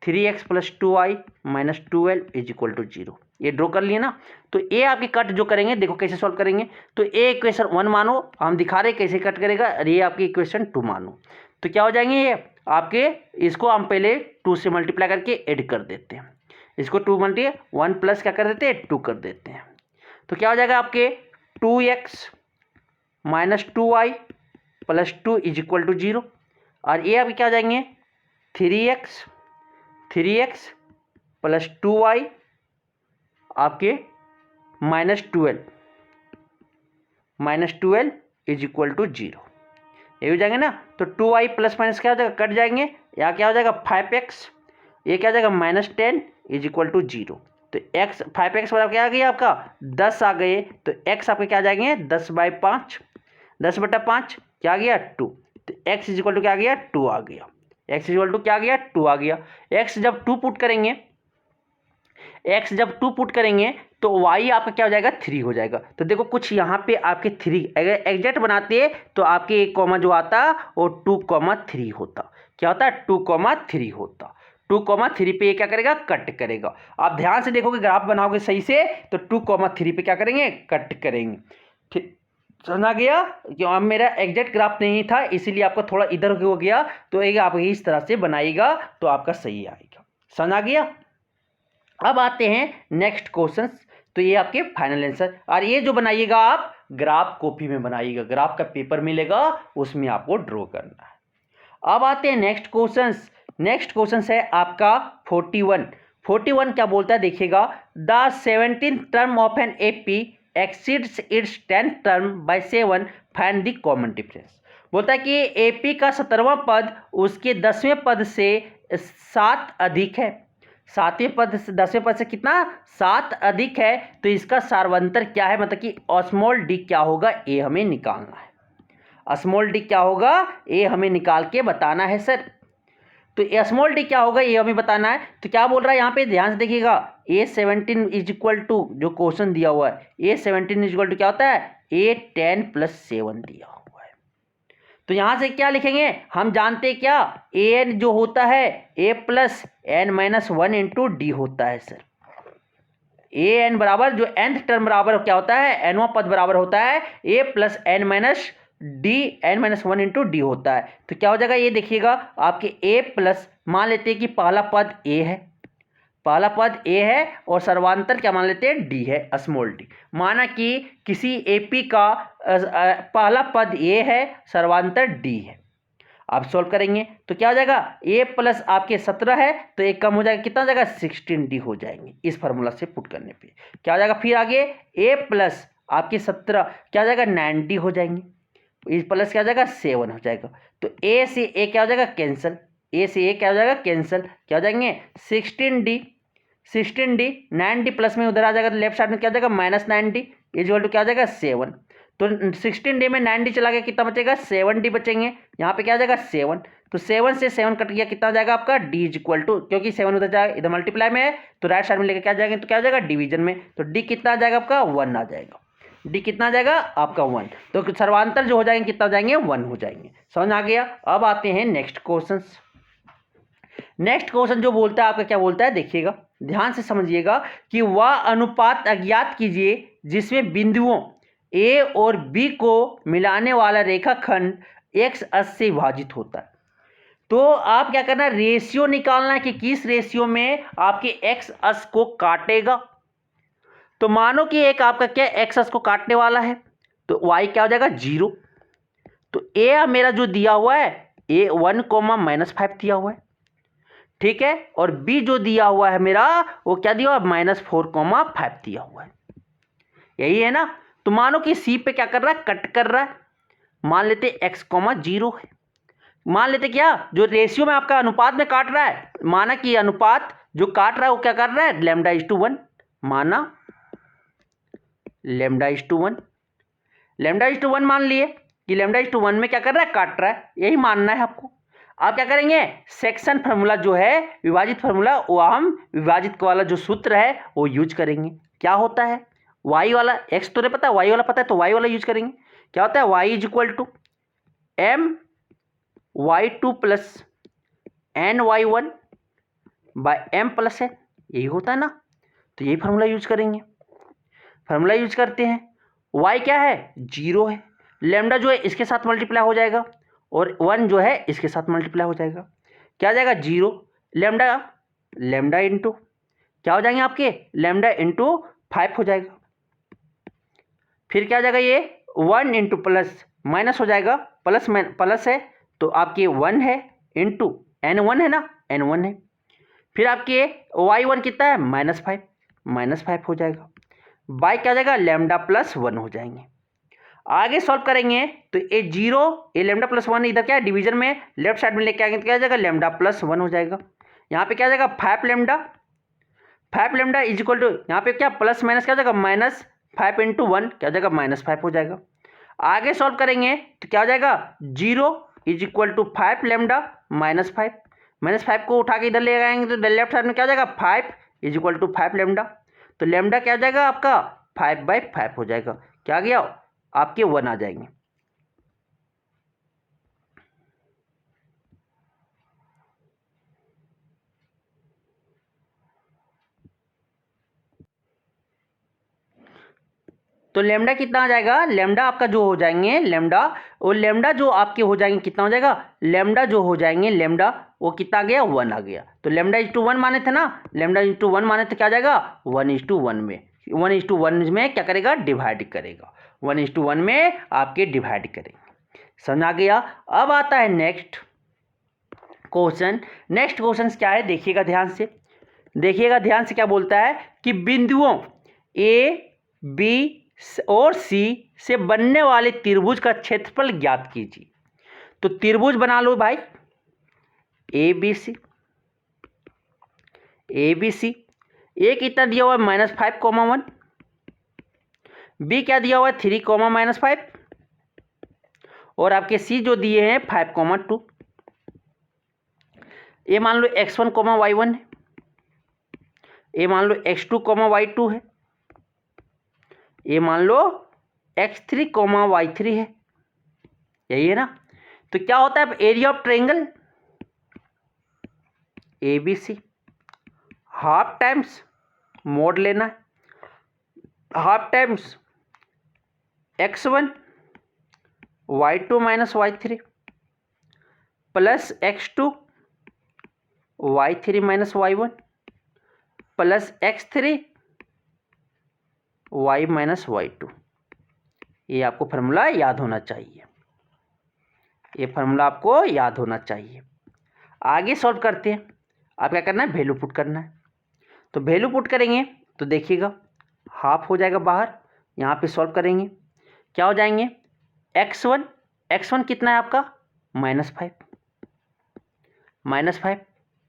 3x + 2y - 12 = 0। ये ड्रॉ कर लिए ना। तो ये आपकी कट जो करेंगे, देखो कैसे सॉल्व करेंगे। तो ये इक्वेशन 1 मानो, हम दिखा रहे कैसे कट करेगा, और ये आपकी इक्वेशन 2 मानो। तो क्या हो जाएंगे ये आपके, इसको हम पहले 2 से मल्टीप्लाई करके ऐड कर देते हैं। इसको 2 मल्टीप्लाई 1 प्लस क्या कर देते हैं 2 कर देते हैं। तो क्या हो जाएगा आपके 2x - 2y + 2 = 0। और ये आपके क्या हो जाएंगे 3x + 2y आपके -12 = 0। ये हो जाएंगे ना। तो 2y प्लस माइनस क्या हो जाएगा, कट जाएंगे। यहाँ क्या हो जाएगा 5x, ये क्या हो जाएगा -10 = 0। तो x 5x बराबर क्या आ गया आपका 10 आ गए। तो x आपके क्या आ जाएंगे 10/5, 10/5 क्या आ गया 2। तो x = क्या आ गया 2 आ गया। x = क्या आ गया 2 आ गया। x जब 2 पुट करेंगे, x जब 2 पुट करेंगे तो y आपका क्या हो जाएगा 3 हो जाएगा। तो देखो कुछ यहाँ पे आपके 3 अगर एग्जैक्ट बनाते तो आपके एक कॉमा जो आता वो 2,3 होता। क्या होता 2,3 होता। 2,3 पे ये क्या करेगा कट करेगा। आप ध्यान से देखोगे ग्राफ बनाओगे सही से तो 2,3 पे क्या करेंगे कट करेंगे। ठीक समझा गया। क्यों अब मेरा एग्जैक्ट ग्राफ नहीं था इसीलिए आपका थोड़ा इधर हो गया। तो ये आप इस तरह से बनाएगा तो आपका सही आएगा। समझा गया। अब आते हैं नेक्स्ट क्वेश्चंस। तो ये आपके फाइनल आंसर। और ये जो बनाइएगा आप ग्राफ कॉपी में बनाइएगा, ग्राफ का पेपर मिलेगा उसमें आपको ड्रॉ करना है। अब आते हैं नेक्स्ट क्वेश्चंस। नेक्स्ट क्वेश्चंस है आपका 41। 41 क्या बोलता है देखिएगा, the 17th term of an AP exceeds its 10th term by 7, find the common difference. बोलता है कि एपी का 17वां पद उसके 10वें पद से 7 अधिक है। 7वें पद से 10वें पद से कितना 7 अधिक है। तो इसका सार्वंतर क्या है, मतलब कि स्मॉल डी क्या होगा ये हमें निकालना है। स्मॉल डी क्या होगा ये हमें निकाल के बताना है सर। तो स्मॉल डी क्या होगा ये हमें बताना है। तो क्या बोल रहा है यहाँ पे ध्यान से देखिएगा, A17 = जो क्वेश्चन दिया हुआ है A17 = क्या होता है A10 + 7 दिया हुआ है। तो यहां से क्या लिखेंगे, हम जानते हैं क्या an जो होता है a + n - 1 × d होता है सर। an बराबर जो nth टर्म बराबर क्या होता है nवां पद बराबर होता है a + n - d n - 1 × d होता है। तो क्या हो जाएगा ये देखिएगा आपके a प्लस, मान लेते हैं कि पहला पद a है, पहला पद a है और सर्वांतर क्या मान लेते हैं d है स्मॉल d। माना कि किसी एपी का पहला पद a है सर्वांतर d है। आप सॉल्व करेंगे तो क्या हो जाएगा a प्लस आपके 17 है तो एक कम हो जाएगा, कितना हो जाएगा 16d हो जाएंगे इस फार्मूला से पुट करने पे। क्या हो जाएगा फिर आगे a प्लस आपके 17 क्या हो जाएगा 9d हो जाएंगे, इस प्लस क्या हो जाएगा 7 हो जाएगा। तो a से a क्या हो जाएगा कैंसिल, a से a क्या हो जाएगा कैंसिल, क्या हो जाएंगे 16d 9d प्लस में उधर आ जाएगा तो लेफ्ट साइड में क्या हो जाएगा -9d = क्या हो जाएगा 7। तो 16d में 9d चला गया कितना बचेगा 7d बचेंगे। यहाँ पे क्या हो जाएगा 7, तो 7 से 7 कट गया कितना हो जाएगा आपका d = क्योंकि 7 उधर जाएगा इधर मल्टीप्लाई में है तो राइट साइड में लेकर क्या जाएगा तो क्या हो जाएगा डिवीजन में। तो d कितना आ जाएगा आपका 1 आ जाएगा, d कितना आ जाएगा आपका 1। तो सर्वांतर जो हो जाएंगे कितना हो जाएंगे 1 हो जाएंगे। समझ आ गया। अब आते हैं नेक्स्ट क्वेश्चन। नेक्स्ट क्वेश्चन जो बोलता है आपका क्या बोलता है देखिएगा ध्यान से समझिएगा कि वह अनुपात अज्ञात कीजिए जिसमें बिंदुओं ए और बी को मिलाने वाला रेखाखंड x अक्ष से विभाजित होता है। तो आप क्या करना रेशियो निकालना है कि किस रेशियो में आपके x अक्ष को काटेगा। तो मानो कि एक आपका क्या x अक्ष को काटने वाला है तो y क्या हो जाएगा 0। तो a मेरा जो दिया हुआ है a 1, -5 दिया हुआ है ठीक है, और b जो दिया हुआ है मेरा वो क्या दिया हुआ है -4,5 दिया हुआ है, यही है ना। तो मानो कि c पे क्या कर रहा है कट कर रहा है, मान लेते x, 0 है। मान लेते क्या जो रेशियो में आपका अनुपात में काट रहा है, माना कि अनुपात जो काट रहा है वो क्या कर रहा है λ/1, माना λ/1 लेमडा इज टू 1 मान लिए कि लेमडा इज टू 1 में क्या कर रहा है, काट रहा है, यही मानना है आपको। आप क्या करेंगे, सेक्शन फार्मूला जो है, विभाजित फार्मूला, वो हम विभाजित वाला जो सूत्र है वो यूज करेंगे। क्या होता है, वाई वाला, एक्स तो नहीं पता, वाई वाला पता है, तो वाई वाला यूज करेंगे। क्या होता है, y is equal to m y two plus n y one by m plus n, यही होता है ना। तो यही फार्मूला यूज करेंगे। फार्मूला यूज करते हैं, y क्या है, 0 है, लेमडा जो है इसके साथ मल्टीप्लाई हो जाएगा और 1 जो है इसके साथ मल्टीप्लाई हो जाएगा। क्या आ जाएगा, 0 लेमडा, लेमडा इंटू क्या हो जाएंगे आपके, लेमडा इंटू 5 हो जाएगा। फिर क्या आ जाएगा, ये 1 इंटू प्लस माइनस हो जाएगा, प्लस में प्लस है तो आपके 1 है इंटू n1 है ना, n1 है। फिर आपके y1 कितना है, -5, -5 हो जाएगा। बाई क्या हो जाएगा, लेमडा प्लस 1 हो जाएंगे। आगे सॉल्व करेंगे तो ये 0, ये लेमडा प्लस 1 इधर क्या है, डिवीजन में लेफ्ट साइड में लेके आएंगे तो क्या हो जाएगा, लेमडा प्लस 1 हो जाएगा। यहाँ पे क्या हो जाएगा, 5 लेमडा इज इक्वल टू, यहाँ पे क्या प्लस माइनस क्या हो जाएगा, -5 इंटू 1 क्या हो जाएगा, -5 हो जाएगा। आगे सॉल्व करेंगे तो क्या हो जाएगा, 0 इज इक्वल टू 5 लेमडा -5, -5 को उठा के इधर ले आएंगे तो लेफ्ट साइड में क्या हो जाएगा, 5 इज इक्वल टू 5 लेमडा, तो लेमडा क्या हो जाएगा आपका 5/5 हो जाएगा। क्या आ गया, आपके 1 आ जाएंगे। तो लेमडा कितना आ जाएगा, लेमडा आपका जो हो जाएंगे लेमडा, और लेमडा जो आपके हो जाएंगे कितना हो जाएगा, लेमडा जो हो जाएंगे लेमडा वो कितना आ गया, 1 आ गया। तो लेमडा इज टू 1 माने थे ना, लेमडा इज टू 1 माने थे, क्या आ जाएगा 1:1 में, 1:1 में क्या करेगा, डिवाइड करेगा, 1:1 में आपके डिवाइड करेंगे। समझ आ गया। अब आता है नेक्स्ट क्वेश्चन। नेक्स्ट क्वेश्चन क्या है, देखिएगा ध्यान से, देखिएगा ध्यान से, क्या बोलता है कि बिंदुओं ए बी और सी से बनने वाले त्रिभुज का क्षेत्रफल ज्ञात कीजिए। तो त्रिभुज बना लो भाई, ए बी सी, ए बी सी, ए कितना दिया हुआ है, -5, 1, बी क्या दिया हुआ है, 3, -5, और आपके सी जो दिए हैं 5, 2। ये मान लो x1, y1 है, ये मान लो x2, y2 है, ये मान लो x3, y3 है, यही है ना। तो क्या होता है, area of triangle A B C, half times mod लेना है, half times x1 y2 - y3 plus x2 y3 - y1 plus x3 y - y2। ये आपको फार्मूला याद होना चाहिए, ये फार्मूला आपको याद होना चाहिए। आगे सॉल्व करते हैं। आप क्या करना है, वैल्यू पुट करना है। तो वैल्यू पुट करेंगे तो देखिएगा हाफ हो जाएगा बाहर, यहाँ पे सॉल्व करेंगे क्या हो जाएंगे, x1 कितना है आपका, -5, -5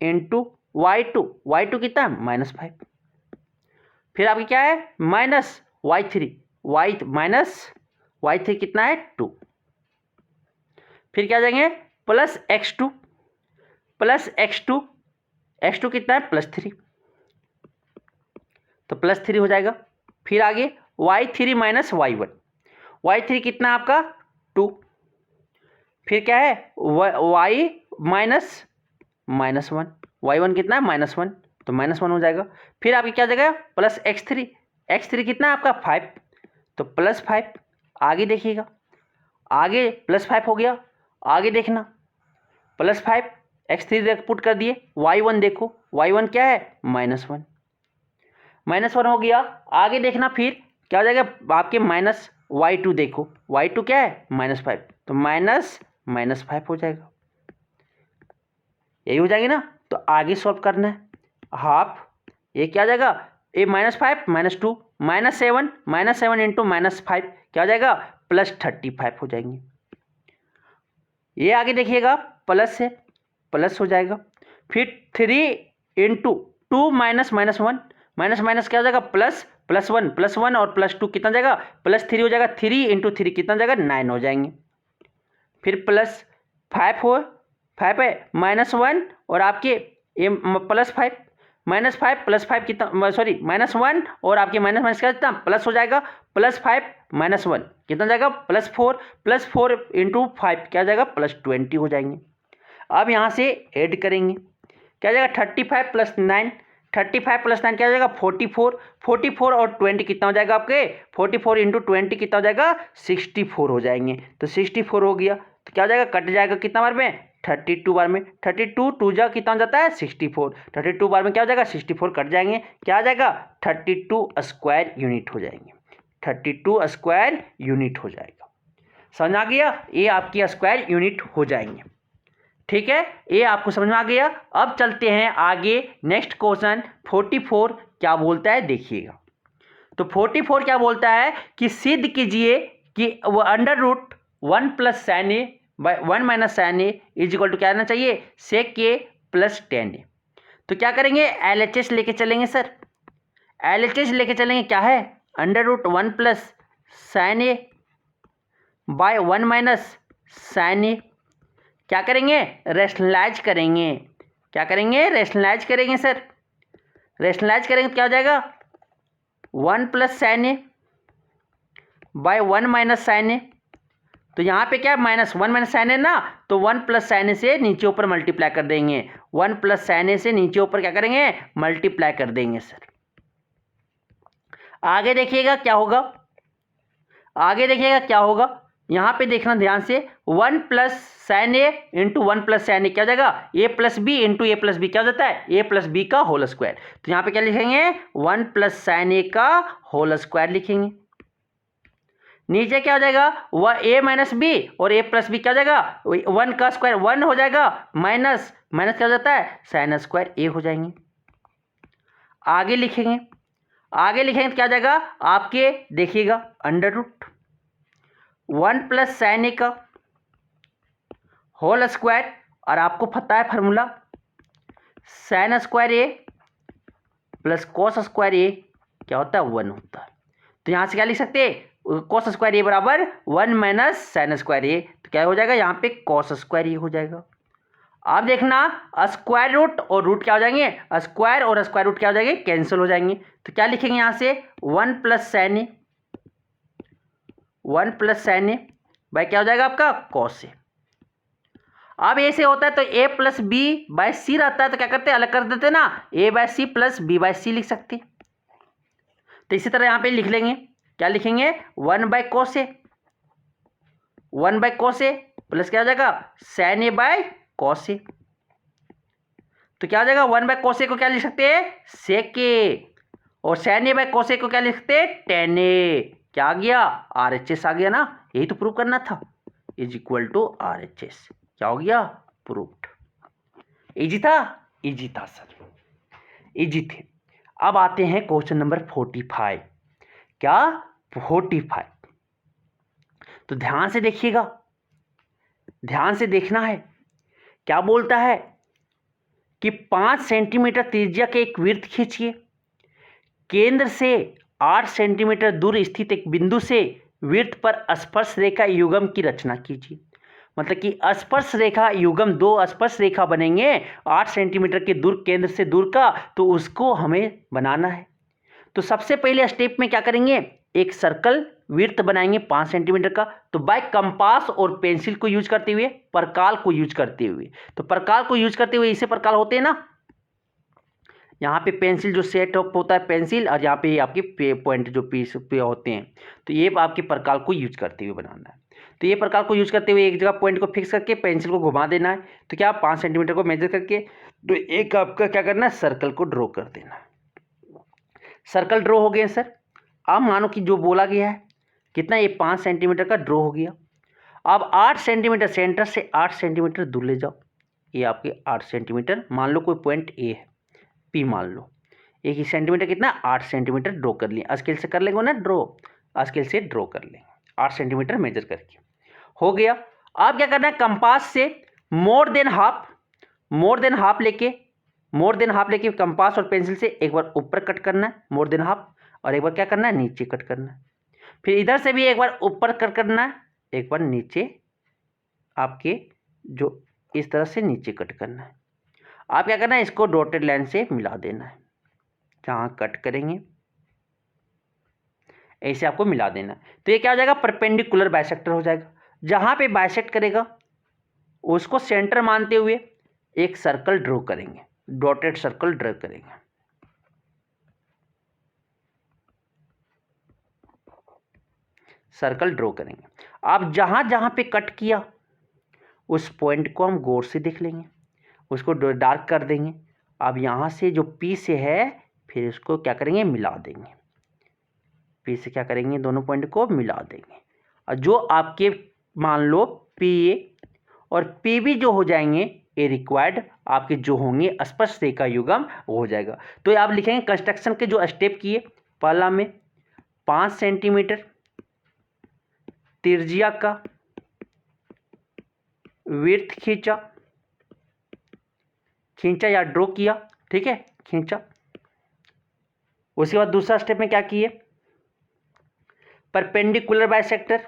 इंटू y2 कितना है, -5, फिर आपकी क्या है, -y3 कितना है, 2, फिर क्या जाएंगे, प्लस x2 कितना है, +3, तो +3 हो जाएगा। फिर आगे y3 - y1 कितना है आपका, 2, फिर क्या है y -1 y1 कितना है, -1, तो -1 हो जाएगा। फिर आपकी क्या जाएगा, प्लस x3 कितना है आपका, 5, तो +5। आगे देखिएगा, आगे +5 हो गया, आगे देखना +5 x3 पुट कर दिए, y1 देखो, y1 क्या है, -1 हो गया। आगे देखना फिर क्या हो जाएगा आपके, -y2 देखो, y2 क्या है, -5, तो -5 हो जाएगा, यही हो जाएगी ना। तो आगे सॉल्व करना है, हाफ, ये क्या आ जाएगा, ये -5 -2 -7 इंटू -5 क्या हो जाएगा, +35 हो जाएंगे। ये आगे देखिएगा प्लस है, प्लस हो जाएगा। फिर 3 इंटू 2 -1 माइनस माइनस क्या हो जाएगा प्लस, प्लस वन और +2 कितना हो जाएगा +3 हो जाएगा, 3 × 3 कितना हो जाएगा 9 हो जाएंगे। फिर +5 हो, 5 है -1 और आपके ये +5 -5 +5 कितना, सॉरी -1 और आपके माइनस माइनस कितना प्लस हो जाएगा, +5 -1 कितना जाएगा +4 +4 × 5 क्या जाएगा +20 हो जाएंगे। अब यहाँ से ऐड करेंगे क्या जाएगा 35 + 9, 35 + 9 क्या हो जाएगा 44, 44 और 20 कितना हो जाएगा आपके 44 × 20 कितना हो जाएगा 64 हो जाएंगे। तो 64 हो गया तो क्या हो जाएगा कट जाएगा कितना बार में 32 बार में, 32 2 जा कितना हो जाता है 64, 32 बार में क्या हो जाएगा 64 कट जाएंगे, क्या आ जाएगा 32 स्क्वायर यूनिट हो जाएंगे, 32 स्क्वायर यूनिट हो जाएगा। समझ आ गया, ये आपकी स्क्वायर यूनिट हो जाएंगे। ठीक है, ये आपको समझ में आ गया। अब चलते हैं आगे, नेक्स्ट क्वेश्चन 44 क्या बोलता है देखिएगा। तो 44 क्या बोलता है कि सिद्ध कीजिए कि वो √1 + sin a / 1 - sin a = क्या आना चाहिए sec a + tan a। तो क्या करेंगे LHS लेके चलेंगे सर, LHS लेके चलेंगे क्या है √1 + sin a / 1 - sin a। क्या करेंगे रेशनलाइज करेंगे, क्या करेंगे रेशनलाइज करेंगे सर, रेशनलाइज करेंगे तो क्या हो जाएगा 1 + sin a / 1 - sin a। तो यहाँ पे क्या -1 - sin a ना, तो 1 + sin a से नीचे ऊपर मल्टीप्लाई कर देंगे, 1 + sin a से नीचे ऊपर क्या करेंगे मल्टीप्लाई कर देंगे सर। आगे देखिएगा क्या होगा, आगे देखिएगा क्या होगा, यहाँ पे देखना ध्यान से 1 + sin a × 1 + sin a क्या हो जाएगा a + b × a + b क्या हो जाता है a + b का होल स्क्वायर। तो यहाँ पे क्या लिखेंगे 1 + sin a का होल स्क्वायर लिखेंगे। नीचे क्या हो जाएगा वह a - b और a + b क्या हो जाएगा 1 का स्क्वायर 1 हो जाएगा, माइनस माइनस क्या हो जाता है sin स्क्वायर a हो जाएंगे। आगे लिखेंगे, आगे लिखेंगे तो क्या हो जाएगा आपके देखिएगा √1 + sin a का होल स्क्वायर, और आपको पता है formula sin square a + cos square a क्या होता है 1 होता है। तो यहाँ से क्या लिख सकते हैं cos square a = 1 - sin square a, तो क्या हो जाएगा यहाँ पे cos स्क्वायर a हो जाएगा। आप देखना स्क्वायर रूट और रूट क्या हो जाएंगे स्क्वायर और स्क्वायर रूट क्या हो जाएंगे कैंसिल हो जाएंगे। तो क्या लिखेंगे यहाँ से 1 + sin a, 1 + sin a bye क्या हो जाएगा आपका cos a। अब ऐसे होता है तो a + b/c रहता है तो क्या करते हैं अलग कर देते हैं ना, a/c + b/c लिख सकते हैं। तो इसी तरह यहाँ पे लिख लेंगे, क्या लिखेंगे 1/cos a, 1/cos a plus क्या हो जाएगा sin a/cos a। तो क्या हो जाएगा 1/cos a को क्या लिख सकते हैं sec a, और sin a/cos a को क्या लिख सकते हैं tan a। क्या आ गया RHS आ गया ना, यही तो प्रूव करना था = RHS। क्या हो गया प्रूव्ड। इजी था, इजी था सर, इजी थे। अब आते हैं क्वेश्चन नंबर 45। क्या 45, तो ध्यान से देखिएगा, ध्यान से देखना है। क्या बोलता है कि 5 सेंटीमीटर त्रिज्या के एक वृत्त खींचिए, केंद्र से 8 सेंटीमीटर दूर स्थित एक बिंदु से वृत्त पर स्पर्श रेखा युग्म की रचना कीजिए। मतलब कि स्पर्श रेखा युग्म, दो स्पर्श रेखा बनेंगे 8 सेंटीमीटर के दूर केंद्र से दूर का, तो उसको हमें बनाना है। तो सबसे पहले स्टेप में क्या करेंगे एक सर्कल वृत्त बनाएंगे 5 सेंटीमीटर का। तो बाय कंपास और पेंसिल को यूज करते हुए, परकाल को यूज करते हुए, तो परकाल को यूज करते हुए इसे परकाल होते हैं ना, यहाँ पे पेंसिल जो सेट अप होता है पेंसिल, और यहाँ पे आपके पॉइंट जो पीस पे होते हैं, तो ये आपके परकाल को यूज करते हुए बनाना है। तो ये परकाल को यूज करते हुए एक जगह पॉइंट को फिक्स करके पेंसिल को घुमा देना है। तो क्या 5 सेंटीमीटर को मेजर करके तो एक आपका क्या करना है सर्कल को ड्रॉ कर देना है। सर्कल ड्रॉ हो गए सर। अब मानो कि जो बोला गया है कितना, ये 5 सेंटीमीटर का ड्रॉ हो गया। अब 8 सेंटीमीटर सेंटर से 8 सेंटीमीटर दूर ले जाओ, ये आपके 8 सेंटीमीटर मान लो कोई पॉइंट ए है पी मान लो, एक ही सेंटीमीटर कितना 8 सेंटीमीटर ड्रॉ कर लिए, स्केल से कर लेंगे ना ड्रॉ, स्केल से ड्रॉ कर लेंगे 8 सेंटीमीटर मेजर करके हो गया। अब क्या करना है कंपास से मोर देन हाफ लेके मोर देन हाफ लेके कंपास और पेंसिल से एक बार ऊपर कट करना है मोर देन हाफ, और एक बार क्या करना है नीचे कट करना है। फिर इधर से भी एक बार ऊपर कट करना है, एक बार नीचे आपके जो इस तरह से नीचे कट करना है। आप क्या करना है इसको डॉटेड लाइन से मिला देना है, जहाँ कट करेंगे ऐसे आपको मिला देना है। तो ये क्या हो जाएगा परपेंडिकुलर बाइसेक्टर हो जाएगा। जहाँ पे बाइसेक्ट करेगा उसको सेंटर मानते हुए एक सर्कल ड्रॉ करेंगे, डॉटेड सर्कल ड्रॉ करेंगे। सर्कल ड्रॉ करेंगे। आप जहाँ जहाँ पे कट किया उस पॉइंट को हम गौर से देख लेंगे, उसको डार्क कर देंगे। अब यहाँ से जो पी से है फिर इसको क्या करेंगे मिला देंगे, पी से क्या करेंगे दोनों पॉइंट को मिला देंगे। और जो आपके मान लो पी ए और पी बी जो हो जाएंगे ए रिक्वायर्ड आपके जो होंगे स्पर्श रेखा युग्म वो हो जाएगा। तो आप लिखेंगे कंस्ट्रक्शन के जो स्टेप किए, पहला में 5 सेंटीमीटर त्रिज्या का विड्थ खींचा या ड्रॉ किया, ठीक है खींचा। उसके बाद दूसरा स्टेप में क्या किए परपेंडिकुलर बाइसेक्टर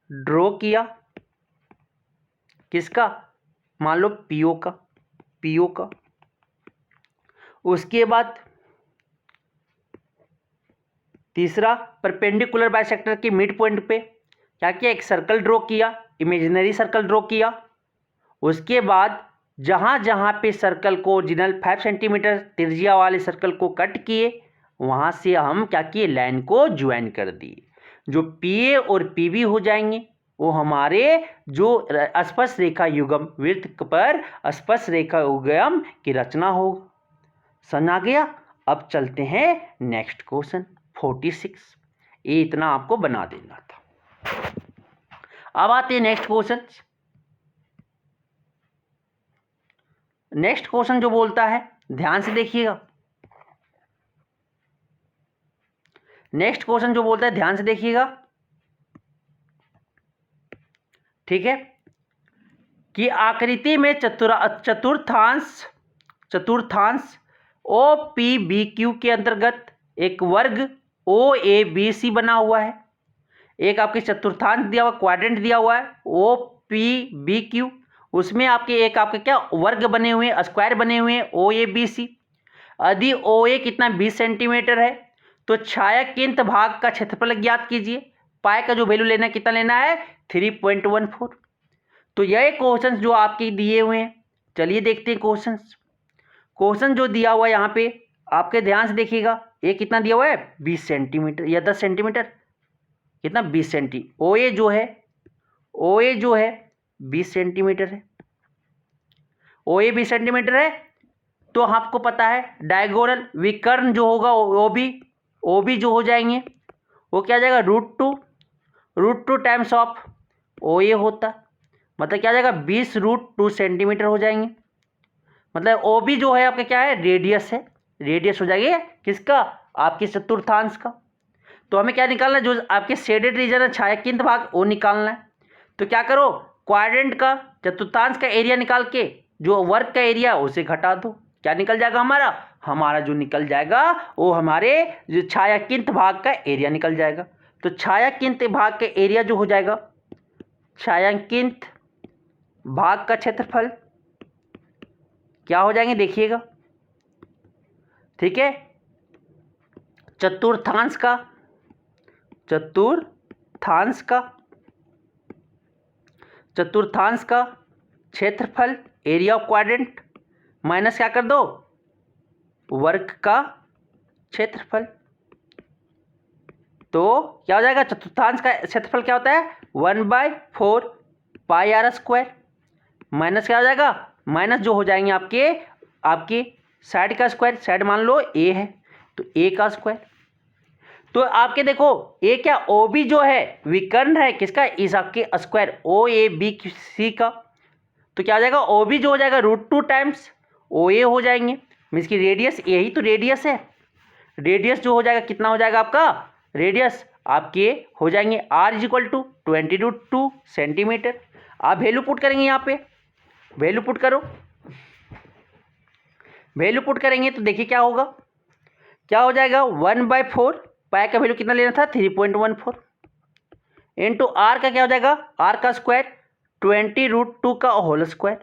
ड्रॉ किया, किसका मान लो पीओ का। उसके बाद तीसरा परपेंडिकुलर बाइसेक्टर के मिड पॉइंट पे क्या किया एक सर्कल ड्रॉ किया, इमेजिनरी सर्कल ड्रॉ किया। उसके बाद जहाँ जहाँ पे सर्कल को ओरिजिनल 5 सेंटीमीटर त्रिज्या वाले सर्कल को कट किए वहाँ से हम क्या किए लाइन को ज्वाइन कर दिए। जो पीए और पीबी हो जाएंगे वो हमारे जो स्पर्श रेखा युग्म वृत्त पर स्पर्श रेखा युग्म की रचना होगा। समझ आ गया। अब चलते हैं नेक्स्ट क्वेश्चन 46। ये इतना आपको बना देना था। अब आते हैं नेक्स्ट क्वेश्चन। नेक्स्ट क्वेश्चन जो बोलता है ध्यान से देखिएगा, नेक्स्ट क्वेश्चन जो बोलता है ध्यान से देखिएगा, ठीक है कि आकृति में चतुर्थांश ओ पी बी क्यू के अंतर्गत एक वर्ग ओ ए बी सी बना हुआ है। एक आपके चतुर्थांश दिया हुआ क्वाड्रेंट दिया हुआ है ओ पी बी क्यू, उसमें आपके एक आपके क्या वर्ग बने हुए हैं स्क्वायर बने हुए हैं ओ ए बी सी। यदि ओ ए कितना 20 सेंटीमीटर है तो छायांकित भाग का क्षेत्रफल ज्ञात कीजिए। पाई का जो वैल्यू लेना है कितना लेना है 3.14। तो यह क्वेश्चन जो आपके दिए हुए हैं, चलिए देखते हैं क्वेश्चन जो दिया हुआ है यहाँ पे आपके ध्यान से देखिएगा। ये कितना दिया हुआ है 20 सेंटीमीटर या 10 सेंटीमीटर, कितना 20 सेंटी। ओ ए जो है 20 सेंटीमीटर है, ओ ए 20 सेंटीमीटर है। तो आपको पता है डायगोनल विकर्ण जो होगा ओ बी जो हो जाएंगे वो क्या जाएगा √2 टाइम्स ऑफ ओ ए होता, मतलब क्या जाएगा 20 √2 सेंटीमीटर हो जाएंगे। मतलब ओ बी जो है आपका क्या है रेडियस हो जाएगी किसका आपके चतुर्थांश का। तो हमें क्या निकालना है जो आपके शेडेड रीजन है छायांकित भाग वो निकालना है। तो क्या करो क्वाड्रेंट का चतुर्थांश का एरिया निकाल के जो वर्ग का एरिया उसे घटा दो, क्या निकल जाएगा हमारा जो निकल जाएगा वो हमारे जो छायांकित भाग का एरिया निकल जाएगा। तो छायांकित भाग का एरिया जो हो जाएगा छायांकित भाग का क्षेत्रफल क्या हो जाएंगे देखिएगा, ठीक है चतुर्थांश का क्षेत्रफल एरिया ऑफ क्वाड्रेंट माइनस क्या कर दो वर्ग का क्षेत्रफल। तो क्या हो जाएगा चतुर्थांश का क्षेत्रफल क्या होता है 1/4 पाई आर स्क्वायर माइनस क्या हो जाएगा माइनस जो हो जाएंगे आपके साइड का स्क्वायर, साइड मान लो ए है तो ए का स्क्वायर। तो आपके देखो ए क्या ओ बी जो है विकर्ण है किसका इस आपके स्क्वायर ओ ए बी सी का। तो क्या हो जाएगा ओ बी जो हो जाएगा √2 टाइम्स ओ ए हो जाएंगे, मीन्स की रेडियस यही तो रेडियस है। रेडियस जो हो जाएगा कितना हो जाएगा आपका रेडियस आपके हो जाएंगे r = 20√2 सेंटीमीटर। आप वैल्यू पुट करेंगे, यहाँ पे वैल्यू पुट करो, वैल्यू पुट करेंगे तो देखिए क्या होगा, क्या हो जाएगा 1/4, पाई का वैल्यू कितना लेना था 3.14, इंटू आर का क्या हो जाएगा, आर का स्क्वायर 20√2 का होल स्क्वायर,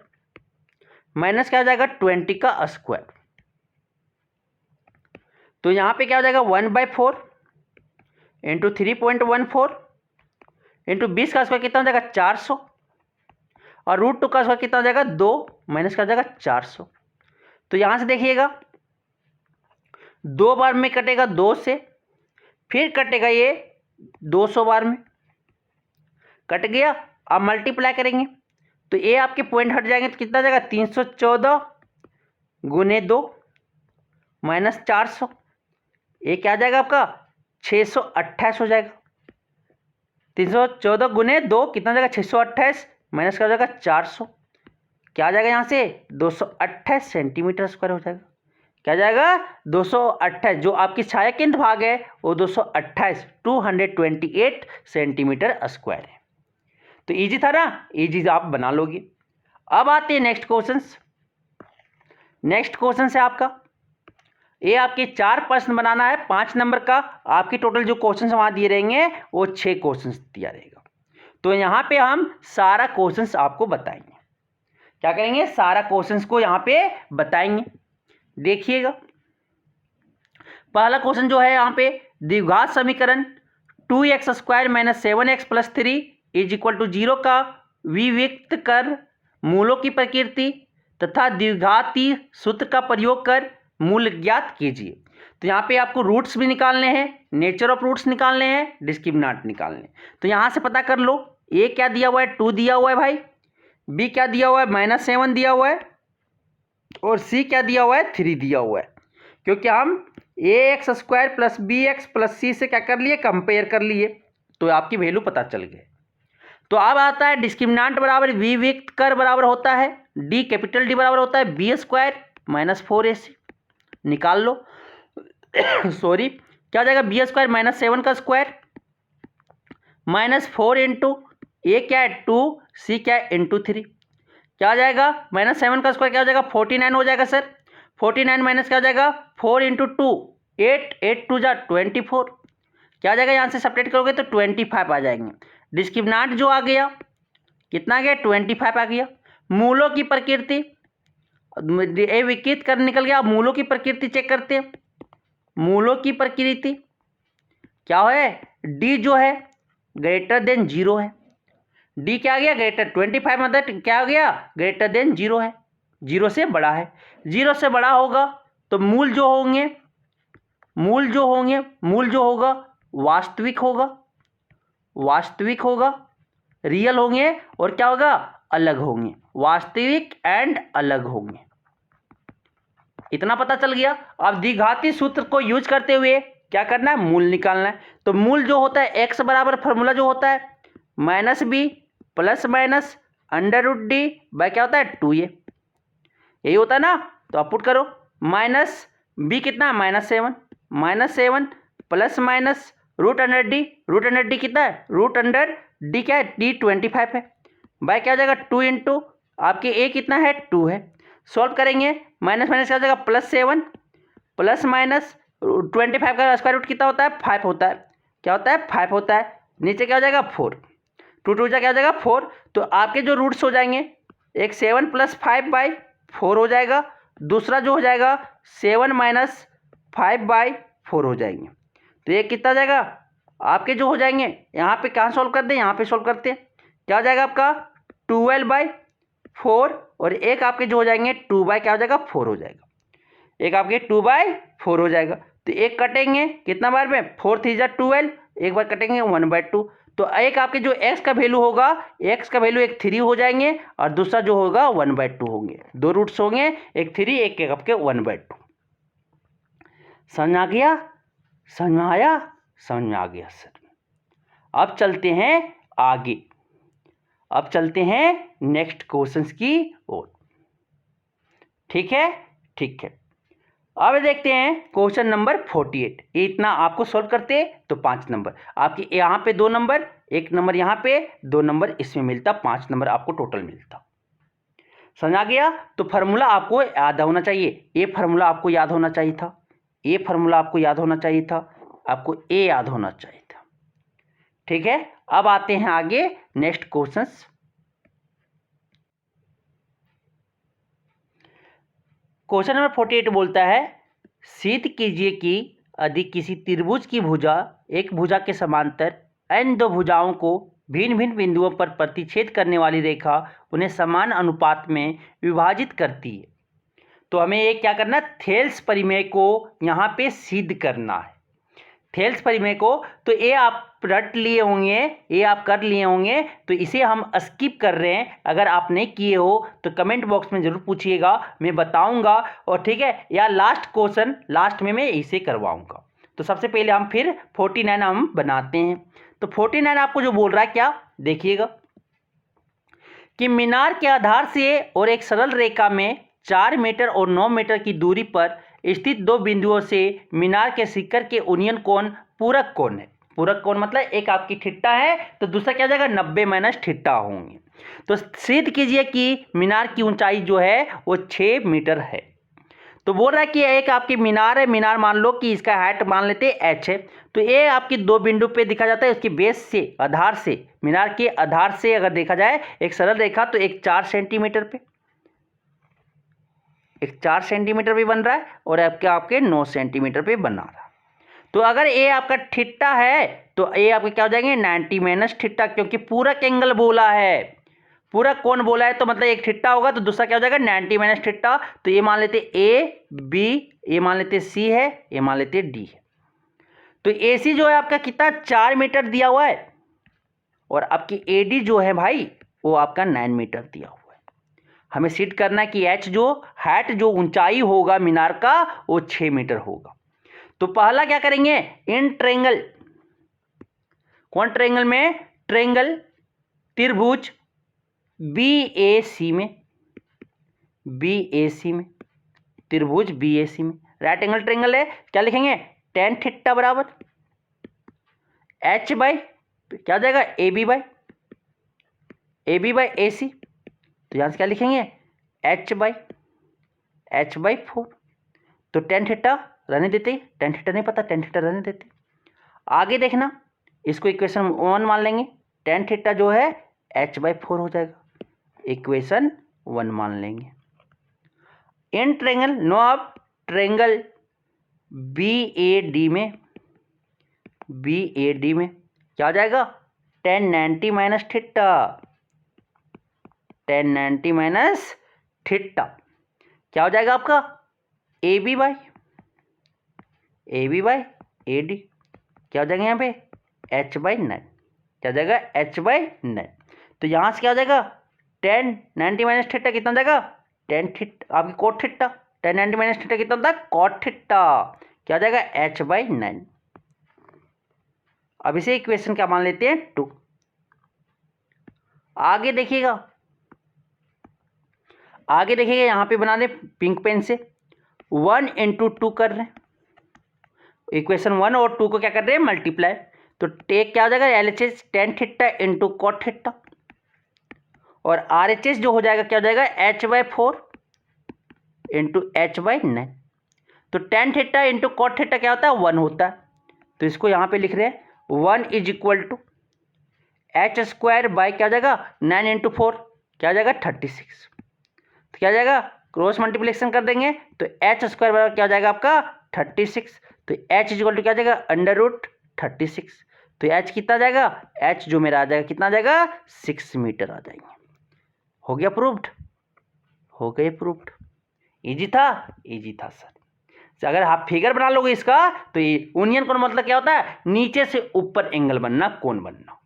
माइनस क्या हो जाएगा 20 का स्क्वायर। तो यहाँ पे क्या हो जाएगा 1/4 इंटू 3.14 इंटू 20 का स्क्वायर कितना हो जाएगा 400, और √2 का स्क्वायर कितना हो जाएगा 2, माइनस का हो जाएगा 400। तो यहाँ से देखिएगा 2 बार में कटेगा 2 से, फिर कटेगा ये 200 बार में, कट गया। अब मल्टीप्लाई करेंगे तो ये आपके पॉइंट हट जाएंगे तो कितना जाएगा 314 गुने 2 माइनस 400, ये क्या आ जाएगा आपका 628 हो जाएगा। 314 गुने 2 कितना जाएगा 628, माइनस का हो जाएगा 400, क्या आ जाएगा यहाँ से 228 सेंटीमीटर स्क्वायर हो जाएगा। क्या जाएगा 228, जो आपकी छाया केंद्र भाग है वो 228 228 सेंटीमीटर स्क्वायर है। तो इजी था ना, इजी आप बना लोगे। अब आते हैं नेक्स्ट क्वेश्चन। नेक्स्ट क्वेश्चन है आपका, ये आपके 4 प्रश्न बनाना है 5 नंबर का, आपकी टोटल जो क्वेश्चन वहाँ दिए रहेंगे वो 6 क्वेश्चन दिया रहेगा। तो यहाँ पे हम सारा क्वेश्चन आपको बताएंगे, क्या करेंगे सारा क्वेश्चन को यहाँ पे बताएंगे। देखिएगा पहला क्वेश्चन जो है यहाँ पे, द्विघात समीकरण 2x² - 7x + 3 = 0 का विव्यक्त कर मूलों की प्रकृति तथा द्विघाती सूत्र का प्रयोग कर मूल ज्ञात कीजिए। तो यहाँ पे आपको रूट्स भी निकालने हैं, नेचर ऑफ रूट्स निकालने हैं, डिस्क्रिमिनेंट निकालने हैं। तो यहाँ से पता कर लो, ए क्या दिया हुआ है 2 दिया हुआ है भाई, बी क्या दिया हुआ है -7 दिया हुआ है, और सी क्या दिया हुआ है 3 दिया हुआ है। क्योंकि हम ax² + bx + c से क्या कर लिए कंपेयर कर लिए, तो आपकी वैल्यू पता चल गई। तो अब आता है डिस्क्रिमिनेंट बराबर विव्यक्त कर बराबर होता है डी, कैपिटल डी बराबर होता है b² - 4ac, निकाल लो। सॉरी, क्या हो जाएगा b² - 7 का स्क्वायर -4 इंटू ए क्या है 2, सी क्या है इंटू 3, क्या हो जाएगा -7 का स्क्वायर क्या हो जाएगा 49 हो जाएगा सर। 49 माइनस क्या हो जाएगा 4 इंटू 2 8, 8 2 जा 24, क्या आ जाएगा यहाँ से सपरेट करोगे तो 25 आ जाएंगे। डिस्क्रिमिनेंट जो आ गया कितना आ गया 25 आ गया। मूलों की प्रकृति ए विकृत कर निकल गया। मूलों की प्रकृति चेक करते हैं। मूलों की प्रकृति क्या है, डी जो है ग्रेटर देन 0 है। डी क्या आ गया ग्रेटर 25 मतलब क्या आ गया ग्रेटर देन 0 है, 0 से बड़ा है। 0 से बड़ा होगा तो मूल जो होगा वास्तविक होगा, रियल होंगे और क्या होगा अलग होंगे, वास्तविक एंड अलग होंगे। इतना पता चल गया। अब द्विघाती सूत्र को यूज करते हुए क्या करना है, मूल निकालना है। तो मूल जो होता है एक्स बराबर फॉर्मूला जो होता है -b plus minus √d by क्या होता है 2a, यही होता है ना। तो आप पुट करो -b कितना -7 प्लस माइनस √d कितना है √d क्या है d 25 है बाय क्या हो जाएगा 2 इंटू आपके a कितना है 2 है। सॉल्व करेंगे माइनस क्या हो जाएगा +7 प्लस माइनस 25 का स्क्वायर रूट कितना होता है 5 होता है, क्या होता है 5 होता है। नीचे क्या हो जाएगा 4, 2 2 क्या हो जाएगा 4। तो आपके जो रूट्स हो जाएंगे एक 7 + 5/4 हो जाएगा, दूसरा जो हो जाएगा 7 - 5/4 हो जाएंगे। तो ये कितना जाएगा आपके जो हो जाएंगे, यहाँ पे कहाँ सॉल्व कर दें, यहाँ पे सॉल्व करते हैं। क्या हो जाएगा आपका 12/4 और एक आपके जो हो जाएंगे 2 क्या हो जाएगा 4 हो जाएगा, एक आपके 2/4 हो जाएगा। तो एक कटेंगे कितना बार में 4 3 जा 12, एक बार कटेंगे 1/2। तो एक आपके जो x का वैल्यू होगा, x का वैल्यू एक 3 हो जाएंगे और दूसरा जो होगा 1/2 होंगे। दो रूट्स होंगे, एक 3 एक आपके 1/2। समझ में आ गया, समझ में आया, समझ में आ गया सर। अब चलते हैं आगे, अब चलते हैं नेक्स्ट क्वेश्चंस की ओर। ठीक है, ठीक है। अब देखते हैं क्वेश्चन नंबर 48। इतना आपको सॉल्व करते तो 5 नंबर, आपके यहाँ पे 2 नंबर 1 नंबर यहाँ पे, 2 नंबर इसमें मिलता, 5 नंबर आपको टोटल मिलता। समझ आ गया? तो फार्मूला आपको याद होना चाहिए, ये फार्मूला आपको याद होना चाहिए था, ये फार्मूला आपको याद होना चाहिए था, आपको ये याद होना चाहिए था। ठीक है, अब आते हैं आगे नेक्स्ट क्वेश्चंस। क्वेश्चन नंबर 48 बोलता है, सिद्ध कीजिए कि यदि किसी त्रिभुज की भुजा एक भुजा के समांतर अन्य दो भुजाओं को भिन्न भिन्न बिंदुओं पर प्रतिच्छेद करने वाली रेखा उन्हें समान अनुपात में विभाजित करती है। तो हमें ये क्या करना है, थेल्स परिमेय को यहाँ पे सिद्ध करना है। थेल्स परिमेय को तो ये आप रट लिए होंगे, ये आप कर लिए होंगे, तो इसे हम स्किप कर रहे हैं। अगर आप नहीं किए हो तो कमेंट बॉक्स में ज़रूर पूछिएगा, मैं बताऊंगा। और ठीक है, या लास्ट क्वेश्चन लास्ट में मैं इसे करवाऊंगा। तो सबसे पहले हम फिर 49 हम बनाते हैं। तो 49 आपको जो बोल रहा है क्या, देखिएगा कि मीनार के आधार से और एक सरल रेखा में 4 मीटर और 9 मीटर की दूरी पर स्थित दो बिंदुओं से मीनार के शिखर के यूनियन कोण पूरक कोण है। पूरक कोण मतलब एक आपकी थीटा है तो दूसरा क्या हो जाएगा, 90 माइनस थीटा होंगे। तो सिद्ध कीजिए कि मीनार की ऊंचाई जो है वो 6 मीटर है। तो बोल रहा है कि एक आपकी मीनार है, मीनार मान लो कि इसका हाइट मान लेते हैं h है। तो ये आपकी दो बिंदु पे दिखा जाता है, उसके बेस से आधार से, मीनार के आधार से अगर देखा जाए एक सरल रेखा, तो एक 4 सेंटीमीटर पे, एक 4 सेंटीमीटर पे बन रहा है और आपके 9 सेंटीमीटर पे बना रहा है। तो अगर ये आपका थीटा है तो ये आपके क्या हो जाएंगे, 90 माइनस थीटा, क्योंकि पूरक एंगल बोला है, पूरक कोण बोला है, तो मतलब एक थीटा होगा तो दूसरा क्या हो जाएगा, 90 माइनस थीटा। तो ये मान लेते ए बी, ये मान लेते सी है, ये मान लेते डी है। तो ए सी जो है आपका कितना, 4 मीटर दिया हुआ है, और आपकी ए डी जो है भाई वो आपका 9 मीटर दिया हुआ है। हमें सिद्ध करना है कि एच जो हाइट जो ऊंचाई होगा मीनार का वो 6 मीटर होगा। तो पहला क्या करेंगे, इन ट्रायंगल, कौन ट्रायंगल में, ट्रायंगल त्रिभुज BAC में, BAC में, त्रिभुज BAC में राइट एंगल ट्रायंगल है, क्या लिखेंगे, tan थीटा बराबर H बाई क्या हो जाएगा, AB बाई AC। तो यहाँ से क्या लिखेंगे, H बाई 4। तो tan थीटा रहने देते, tan थीटा नहीं पता, tan थीटा रहने देते। आगे देखना, इसको इक्वेशन 1 मान लेंगे, tan थीटा जो है H बाई 4 हो जाएगा, इक्वेशन 1 मान लेंगे। इन ट्रायंगल, नो अब ट्रायंगल BAD में क्या हो जाएगा, tan 90 minus theta, tan 90 minus theta क्या हो जाएगा आपका, AB बाई AD क्या हो जाएगा यहाँ पे, H बाई 9, क्या हो जाएगा, H बाई 9। तो यहाँ से क्या हो जाएगा, tan 90 माइनस थीटा कितना हो जाएगा, tan थीटा आपकी cot theta, tan 90 minus theta कितना होता है, कॉट थीटा, क्या हो जाएगा, H बाई 9। अब इसे इक्वेशन क्या मान लेते हैं, 2। आगे देखिएगा, यहाँ पे बना दे पिंक पेन से, 1 इंटू 2 कर रहे हैं, इक्वेशन 1 और 2 को क्या कर रहे हैं, मल्टीप्लाई। तो टेक क्या हो जाएगा, LHS tan theta into cot theta, और RHS जो हो जाएगा क्या हो जाएगा, H by 4 into H by 9। तो tan theta into cot theta क्या होता है, 1 होता है। तो इसको यहाँ पे लिख रहे हैं 1 is equal to H square by क्या हो जाएगा, 9 इंटू 4 क्या हो जाएगा, 36। तो क्या हो जाएगा, क्रॉस मल्टीप्लिकेशन कर देंगे तो H स्क्वायर बराबर क्या हो जाएगा आपका, 36। तो H इज इक्वल टू क्या हो जाएगा, अंडर रूट 36। तो H कितना आ जाएगा, H जो मेरा आ जाएगा कितना आ जाएगा, 6 मीटर आ जाएंगे। हो गया प्रूव्ड, हो गए प्रूव्ड। इजी था, इजी था सर। तो अगर आप फिगर बना लोगे इसका तो ये यूनियन कोण मतलब क्या होता है, नीचे से ऊपर एंगल बनना, कोण बनना,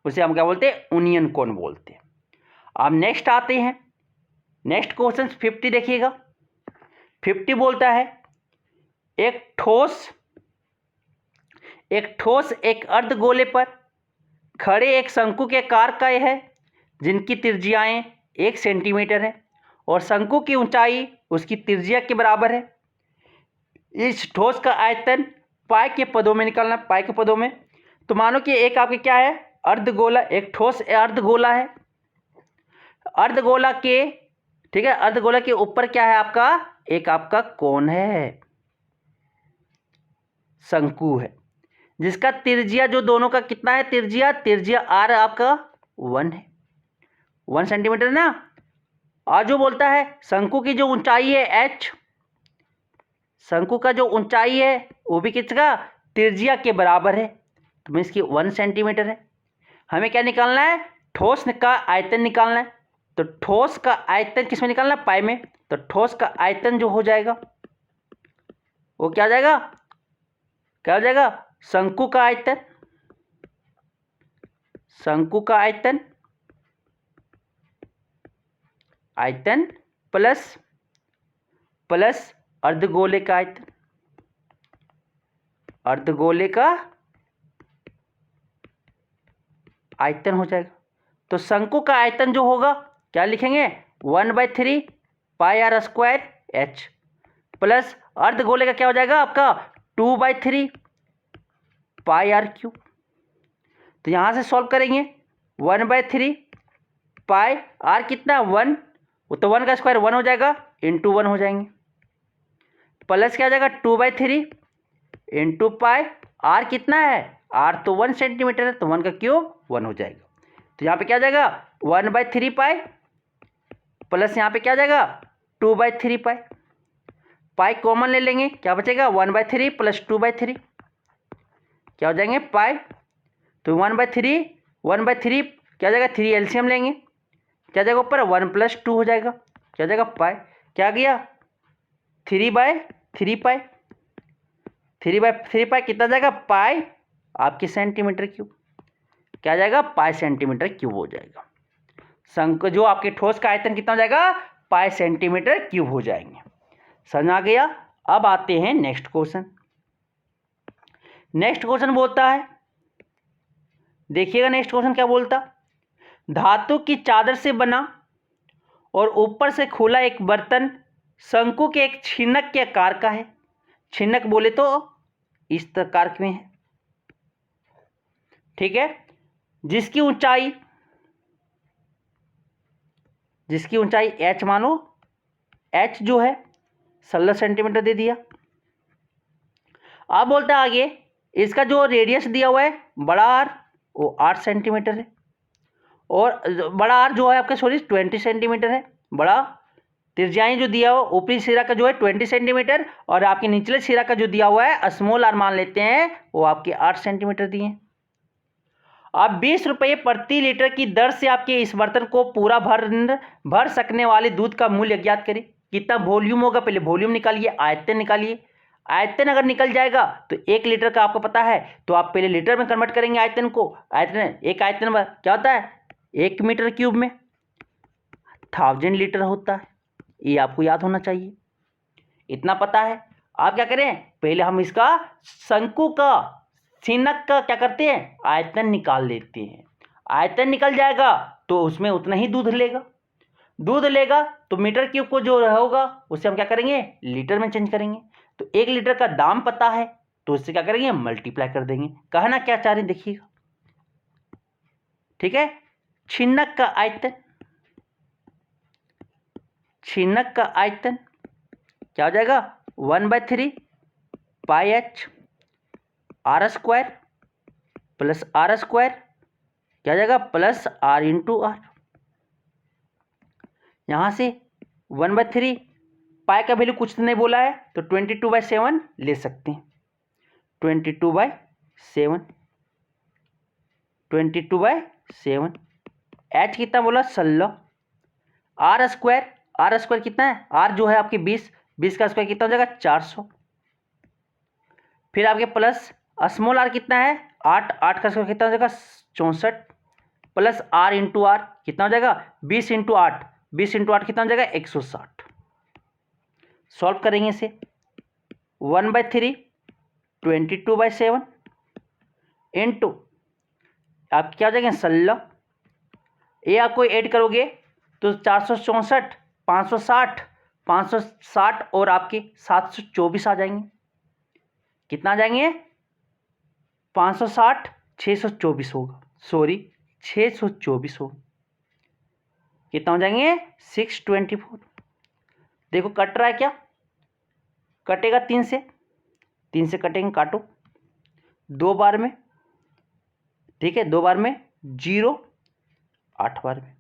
उसे हम क्या बोलते हैं, यूनियन कोण बोलते हैं। अब नेक्स्ट आते हैं, नेक्स्ट क्वेश्चन 50 देखिएगा। 50 बोलता है एक ठोस एक अर्धगोले पर खड़े एक शंकु के आकार का है जिनकी त्रिज्याएं 1 सेंटीमीटर है और शंकु की ऊंचाई उसकी त्रिज्या के बराबर है। इस ठोस का आयतन पाई के पदों में निकालना, पाई के पदों में। तो मानो कि एक आपके क्या है, अर्धगोला, एक ठोस अर्धगोला है। अर्धगोला के, ठीक है, अर्धगोला के ऊपर क्या है आपका, एक आपका कोन है, शंकु है, जिसका त्रिज्या जो दोनों का कितना है, त्रिज्या आर आपका 1 है, 1 सेंटीमीटर ना। और जो बोलता है शंकु की जो ऊंचाई है h, शंकु का जो ऊंचाई है वो भी किसका, त्रिज्या के बराबर है, तो मीन्स की 1 सेंटीमीटर है। हमें क्या निकालना है, ठोस का आयतन निकालना है। तो ठोस का आयतन किसमें निकालना है, पाई में। तो ठोस का आयतन जो हो जाएगा वो क्या हो जाएगा, क्या हो जाएगा, शंकु का आयतन, शंकु का आयतन, आयतन प्लस अर्धगोले का आयतन, अर्धगोले का आयतन हो जाएगा। तो शंकु का आयतन जो होगा क्या लिखेंगे, 1/3 पाई आर स्क्वायर एच, प्लस अर्धगोले का क्या हो जाएगा आपका 2/3 पाई आर क्यूब। तो यहां से सॉल्व करेंगे, 1/3 पाई आर कितना 1, वो तो 1 का स्क्वायर 1 हो जाएगा, इंटू 1 हो जाएंगे, प्लस क्या हो जाएगा 2/3 इंटू पाई आर कितना है, आर तो 1 सेंटीमीटर है, तो 1 का क्यूब 1 हो जाएगा। तो यहाँ पे क्या हो जाएगा 1/3 पाई, प्लस यहाँ पे क्या हो जाएगा 2/3 पाई, पाई कॉमन ले लेंगे, क्या बचेगा 1/3 प्लस 2/3, क्या हो जाएंगे पाई। तो 1/3 क्या हो जाएगा, 3 एलसीएम लेंगे, क्या जाएगा ऊपर 1 + 2 हो जाएगा, क्या हो जाएगा पाई, क्या गया 3/3 पाई, 3/3 पाई कितना जाएगा पाई आपकी सेंटीमीटर क्यूब, क्या जाएगा पाई सेंटीमीटर क्यूब हो जाएगा। शंकु जो आपके ठोस का आयतन कितना हो जाएगा, पाई सेंटीमीटर क्यूब हो जाएंगे। समझ आ गया। अब आते हैं नेक्स्ट क्वेश्चन। नेक्स्ट क्वेश्चन बोलता है, देखिएगा नेक्स्ट क्वेश्चन क्या बोलता, धातु की चादर से बना और ऊपर से खुला एक बर्तन शंकु के एक छिन्नक के आकार का है। छिन्नक बोले तो इस प्रकार में है, ठीक है, जिसकी ऊंचाई h मानो, h जो है 16 सेंटीमीटर दे दिया। अब बोलता है आगे इसका जो रेडियस दिया हुआ है बड़ा आर वो 8 सेंटीमीटर है, और बड़ा आर जो है आपका 20 सेंटीमीटर है, बड़ा त्रिज्याएं जो दिया हुआ ऊपरी सिरा का जो है 20 सेंटीमीटर, और आपके निचले सिरा का जो दिया हुआ है स्मॉल आर मान लेते हैं वो आपके 8 सेंटीमीटर दिए हैं। आप 20 रुपये प्रति लीटर की दर से आपके इस बर्तन को पूरा भर सकने वाले दूध का मूल्य ज्ञात करें। कितना वॉल्यूम होगा, पहले वॉल्यूम निकालिए, आयतन निकालिए। आयतन अगर निकल जाएगा तो 1 लीटर का आपको पता है, तो आप पहले लीटर में कन्वर्ट करेंगे आयतन को। आयतन, एक आयतन क्या होता है 1 मीटर क्यूब में 1000 लीटर होता है, ये आपको याद होना चाहिए, इतना पता है। आप क्या करें, पहले हम इसका शंकु का छिन्नक का क्या करते हैं आयतन निकाल लेते हैं। आयतन निकल जाएगा तो उसमें उतना ही दूध लेगा तो मीटर क्यूब को जो होगा उससे हम क्या करेंगे लीटर में चेंज करेंगे। तो 1 लीटर का दाम पता है तो उससे क्या करेंगे मल्टीप्लाई कर देंगे। कहना क्या चाह रहे हैं देखिएगा, ठीक है। छिन्नक का आयतन क्या हो जाएगा 1/3 pi h r square plus r square क्या हो जाएगा प्लस आर इंटू आर। यहाँ से 1/3 पाई का वैल्यू कुछ नहीं बोला है तो 22/7 ले सकते हैं। 22/7 h कितना बोला 16, आर स्क्वायर कितना है, आर जो है आपके 20 का स्क्वायर कितना हो जाएगा 400, फिर आपके प्लस स्मॉल आर कितना है 8 का स्क्वायर कितना हो जाएगा 64, प्लस आर इंटू आर कितना हो जाएगा 20 इंटू 8 कितना हो जाएगा 160। सॉल्व करेंगे इसे 1/3 22/7 इंटू आप क्या हो जाएगा 16, ये आपको ऐड करोगे तो 464 560 और आपके 724 आ जाएंगे। कितना आ जाएंगे 560 624 होगा सॉरी 624 हो, कितना हो जाएंगे 624। देखो कट रहा है क्या, कटेगा 3 से, 3 से कटेंगे, काटो 2 बार में, ठीक है 2 बार में 0, 8 बार में।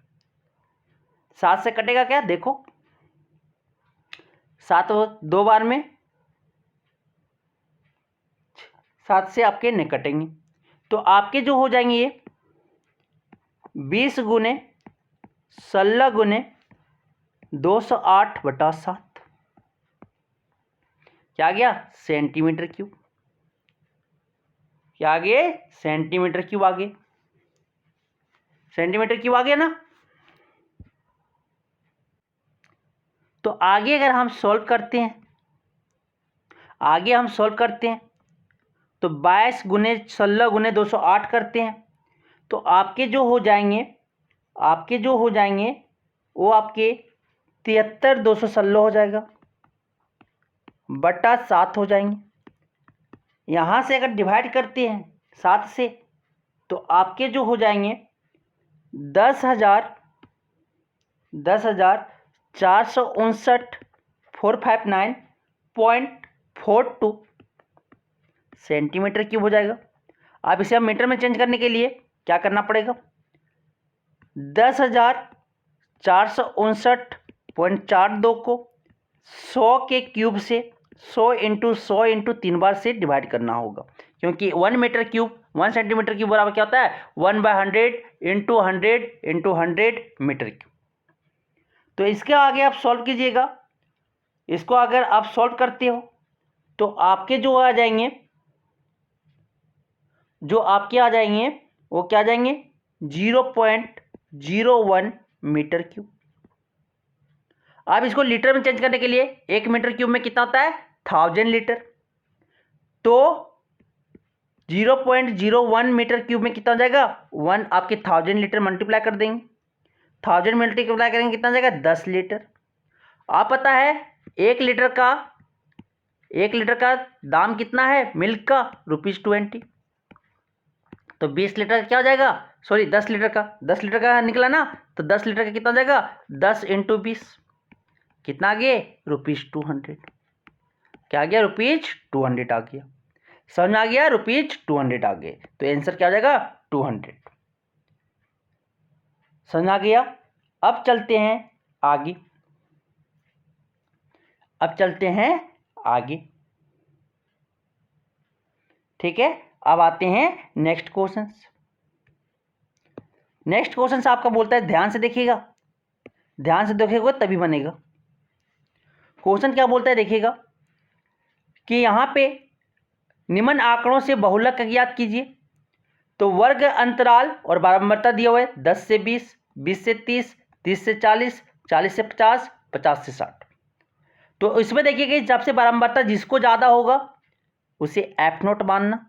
7 से कटेगा क्या, देखो 7 2 बार में, 7 से आपके नहीं कटेंगे, तो आपके जो हो जाएंगे ये 20 गुने 16 गुने 208/7, क्या आ गया सेंटीमीटर क्यूब, क्या आ गया सेंटीमीटर क्यूब आ गया, सेंटीमीटर क्यूब आ गया ना। तो आगे अगर हम सॉल्व करते हैं, आगे हम सॉल्व करते हैं तो 22 गुने 16 गुने 208 करते हैं, तो आपके जो हो जाएंगे, आपके जो हो जाएंगे वो आपके 73,216 हो जाएगा बटा 7 हो जाएंगे। यहाँ से अगर डिवाइड करते हैं 7 से तो आपके जो हो जाएंगे 10,459.42 सेंटीमीटर क्यूब हो जाएगा। अब इसे हम मीटर में चेंज करने के लिए क्या करना पड़ेगा, 10,459.42 को 100 के क्यूब से 100 इंटू 100 इंटू 3 बार से डिवाइड करना होगा, क्योंकि 1 मीटर क्यूब 1 सेंटीमीटर क्यूब बराबर क्या होता है 1/100 इंटू 100 इंटू 100 मीटर क्यूब। तो इसके आगे आप सॉल्व कीजिएगा, इसको अगर आप सॉल्व करते हो तो आपके जो आ जाएंगे, जो आपके आ जाएंगे वो क्या आ जाएंगे 0.01 मीटर क्यूब। अब इसको लीटर में चेंज करने के लिए 1 मीटर क्यूब में कितना होता है 1000 लीटर, तो 0.01 मीटर क्यूब में कितना हो जाएगा 1, आपके 1000 लीटर मल्टीप्लाई कर देंगे, 1000 मल्टीप्लाई करेंगे कितना जाएगा 10 लीटर। आप पता है 1 लीटर का दाम कितना है मिल्क का ₹20, तो 20 लीटर का क्या हो जाएगा, सॉरी 10 लीटर का निकला ना, तो 10 लीटर का कितना हो जाएगा 10 इंटू 20, कितना आ गया ₹200, क्या आ गया ₹200 आ गया, समझ में आ गया ₹200 आ गए, तो आंसर क्या हो जाएगा 200, समझ में आ गया। अब चलते हैं आगे, अब चलते हैं आगे, ठीक है। अब आते हैं नेक्स्ट क्वेश्चन। नेक्स्ट क्वेश्चन आपका बोलता है, ध्यान से देखिएगा, ध्यान से देखिएगा तभी बनेगा। क्वेश्चन क्या बोलता है देखिएगा कि यहाँ पे निम्न आंकड़ों से बहुलक ज्ञात कीजिए, तो वर्ग अंतराल और बारंबारता दिया हुआ है 10 से 20, 20 से 30, 30 से 40, 40 से 50, 50 से 60। तो इसमें देखिए कि जब से बारंबारता जिसको ज़्यादा होगा उसे F0 मानना,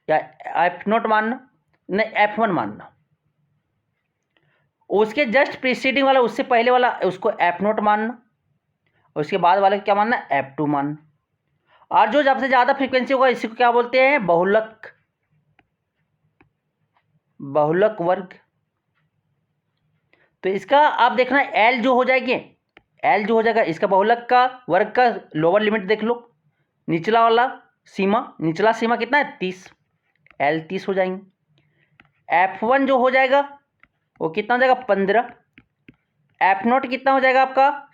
या F0 मानना नहीं F1 मानना, उसके जस्ट प्रीसीडिंग वाला उससे पहले वाला उसको F0 मानना, उसके बाद वाले क्या मानना F2 मानना, और जो सबसे ज़्यादा फ्रीक्वेंसी होगा इसी को क्या बोलते हैं बहुलक, बहुलक वर्ग। तो इसका आप देखना L जो हो जाएगी, L जो हो जाएगा इसका बहुलक का वर्ग का लोअर लिमिट देख लो, निचला वाला सीमा, निचला सीमा कितना है 30, L 30 हो जाएंगे। F1 जो हो जाएगा वो कितना हो जाएगा 15, F0 कितना हो जाएगा आपका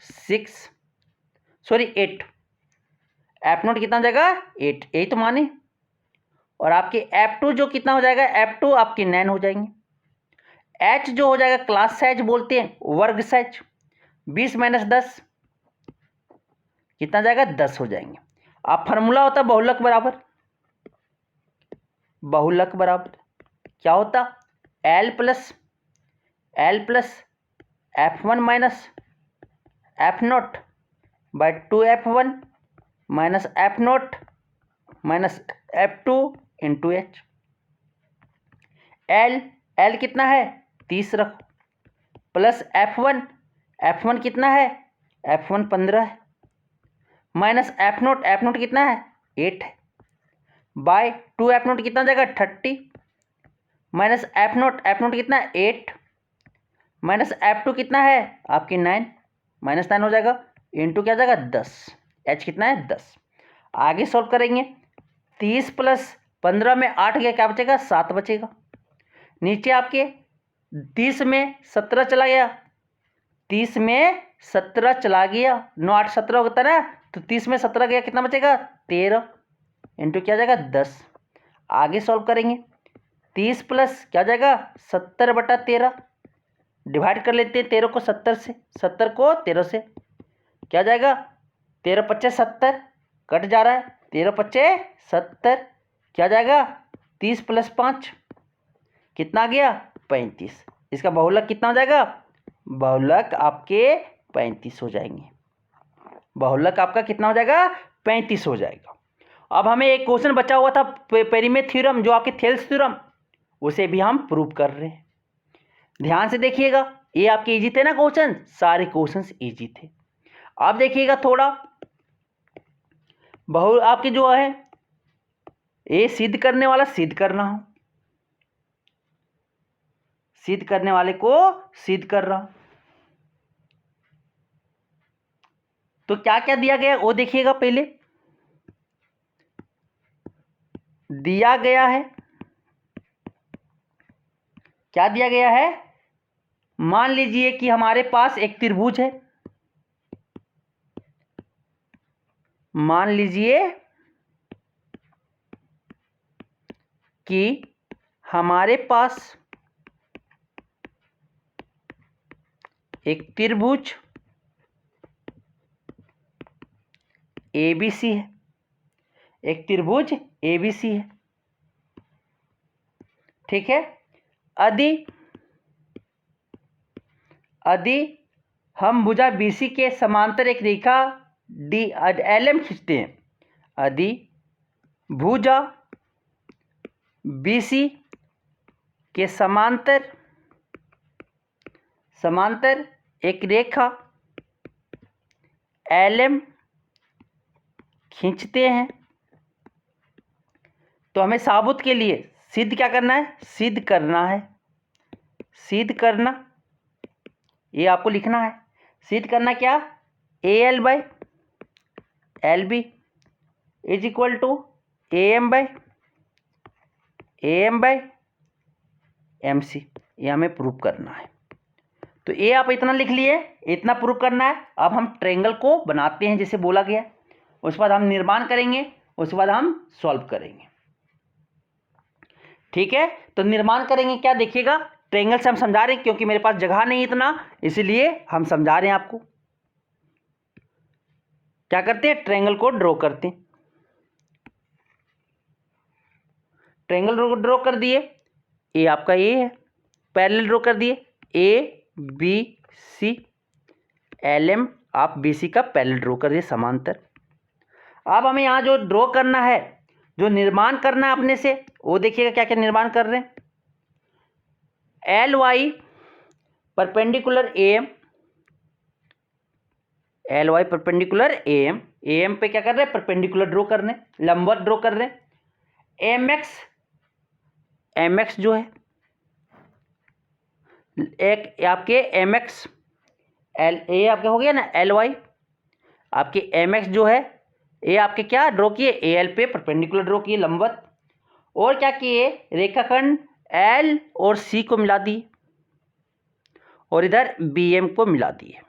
8, F0 कितना हो जाएगा 8, यही तो माने। और आपके F2 जो कितना हो जाएगा, F2 आपके 9 हो जाएंगे। H जो हो जाएगा क्लास साइज बोलते हैं, वर्ग साइज 20 - 10 कितना जाएगा 10 हो जाएंगे। अब फार्मूला होता है बहुलक बराबर, बहुलक बराबर क्या होता L plus F1 minus F0 by 2F1 minus F0 minus F2 into H। L कितना है 30 रखो, प्लस F1 कितना है F1 15 है, माइनस F0 कितना है 8 है, बाय 2F0 कितना हो जाएगा 30, माइनस एफ नोट कितना है 8 माइनस F2 कितना है आपकी 9 -9 हो जाएगा इंटू क्या हो जाएगा 10 H कितना है 10। आगे सॉल्व करेंगे 30 प्लस 15 में 8 गया क्या बचेगा 7 बचेगा। नीचे आपके 30 में 17 चला गया 30 में 17 चला गया 9 8 17 होता है ना तो 30 में 17 गया कितना बचेगा 13 इंटू क्या हो जाएगा 10। आगे सॉल्व करेंगे 30 प्लस क्या हो जाएगा 70/13 डिवाइड कर लेते हैं 13 को 70 से 70 को 13 से क्या जाएगा 13 पच्चे 70 कट जा रहा है 13 पच्चे 70 क्या जाएगा 30 प्लस 5 कितना आ गया 35। इसका बहुलक कितना हो जाएगा बहुलक आपके 35 हो जाएंगे। बहुलक आपका कितना हो जाएगा 35 हो जाएगा। अब हमें एक क्वेश्चन बचा हुआ था पेरीमेथ थ्योरम जो आपके थेल्स थ्योरम उसे भी हम प्रूव कर रहे हैं। ध्यान से देखिएगा ये आपके इजी थे ना क्वेश्चन सारे क्वेश्चंस इजी थे। अब देखिएगा थोड़ा आपके जो है ये सिद्ध करने वाला सिद्ध करना हो सिद्ध करने वाले को सिद्ध कर रहा हूं तो क्या क्या दिया गया वो देखिएगा। पहले दिया गया है क्या दिया गया है मान लीजिए कि हमारे पास एक त्रिभुज है मान लीजिए कि हमारे पास एक त्रिभुज ABC है एक त्रिभुज ABC है ठीक है। यदि हम भुजा BC के समांतर एक रेखा LM खींचते हैं यदि भुजा BC के समांतर एक रेखा LM खींचते हैं तो हमें साबुत के लिए सिद्ध क्या करना है सिद्ध करना ये आपको लिखना है। सिद्ध करना क्या AL/LB is equal to AM/MC ये हमें प्रूव करना है। तो ये आप इतना लिख लिए इतना प्रूव करना है। अब हम ट्रायंगल को बनाते हैं जैसे बोला गया उसके बाद हम निर्माण करेंगे उसके बाद हम सॉल्व करेंगे ठीक है। तो निर्माण करेंगे क्या देखिएगा ट्रायंगल से हम समझा रहे हैं क्योंकि मेरे पास जगह नहीं इतना इसलिए हम समझा रहे हैं आपको। क्या करते हैं ट्रायंगल को ड्रॉ करते हैं ट्रायंगल ड्रॉ कर दिए ये आपका ए है पैरेलल ड्रॉ कर दिए ABC LM आप BC का पैरेलल ड्रॉ कर दिए समांतर। अब हमें यहाँ जो ड्रॉ करना है जो निर्माण करना है अपने से वो देखिएगा क्या क्या निर्माण कर रहे हैं LY परपेंडिकुलर AM पे क्या कर रहे हैं परपेंडिकुलर ड्रॉ कर रहे हैं लंबवत ड्रॉ कर रहे हैं MX जो है एक आपके MX ये आपके हो गया ना LY आपके MX जो है ये आपके क्या ड्रॉ किए AL पे परपेंडिकुलर ड्रॉ किए लंबवत और क्या किए रेखाखंड L और C को मिला दिए और इधर BM को मिला दिए।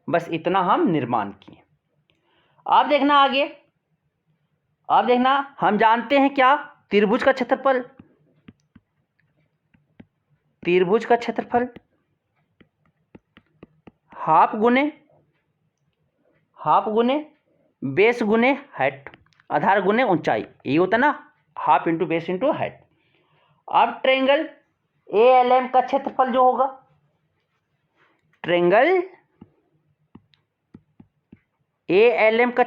बस इतना हम निर्माण किए। आप देखना आगे आप देखना हम जानते हैं क्या त्रिभुज का क्षेत्रफल हाफ गुने बेस गुने हाइट आधार गुने ऊंचाई ये होता ना half into base into height. अब ट्रायंगल ALM का क्षेत्रफल जो होगा ट्रायंगल ALM का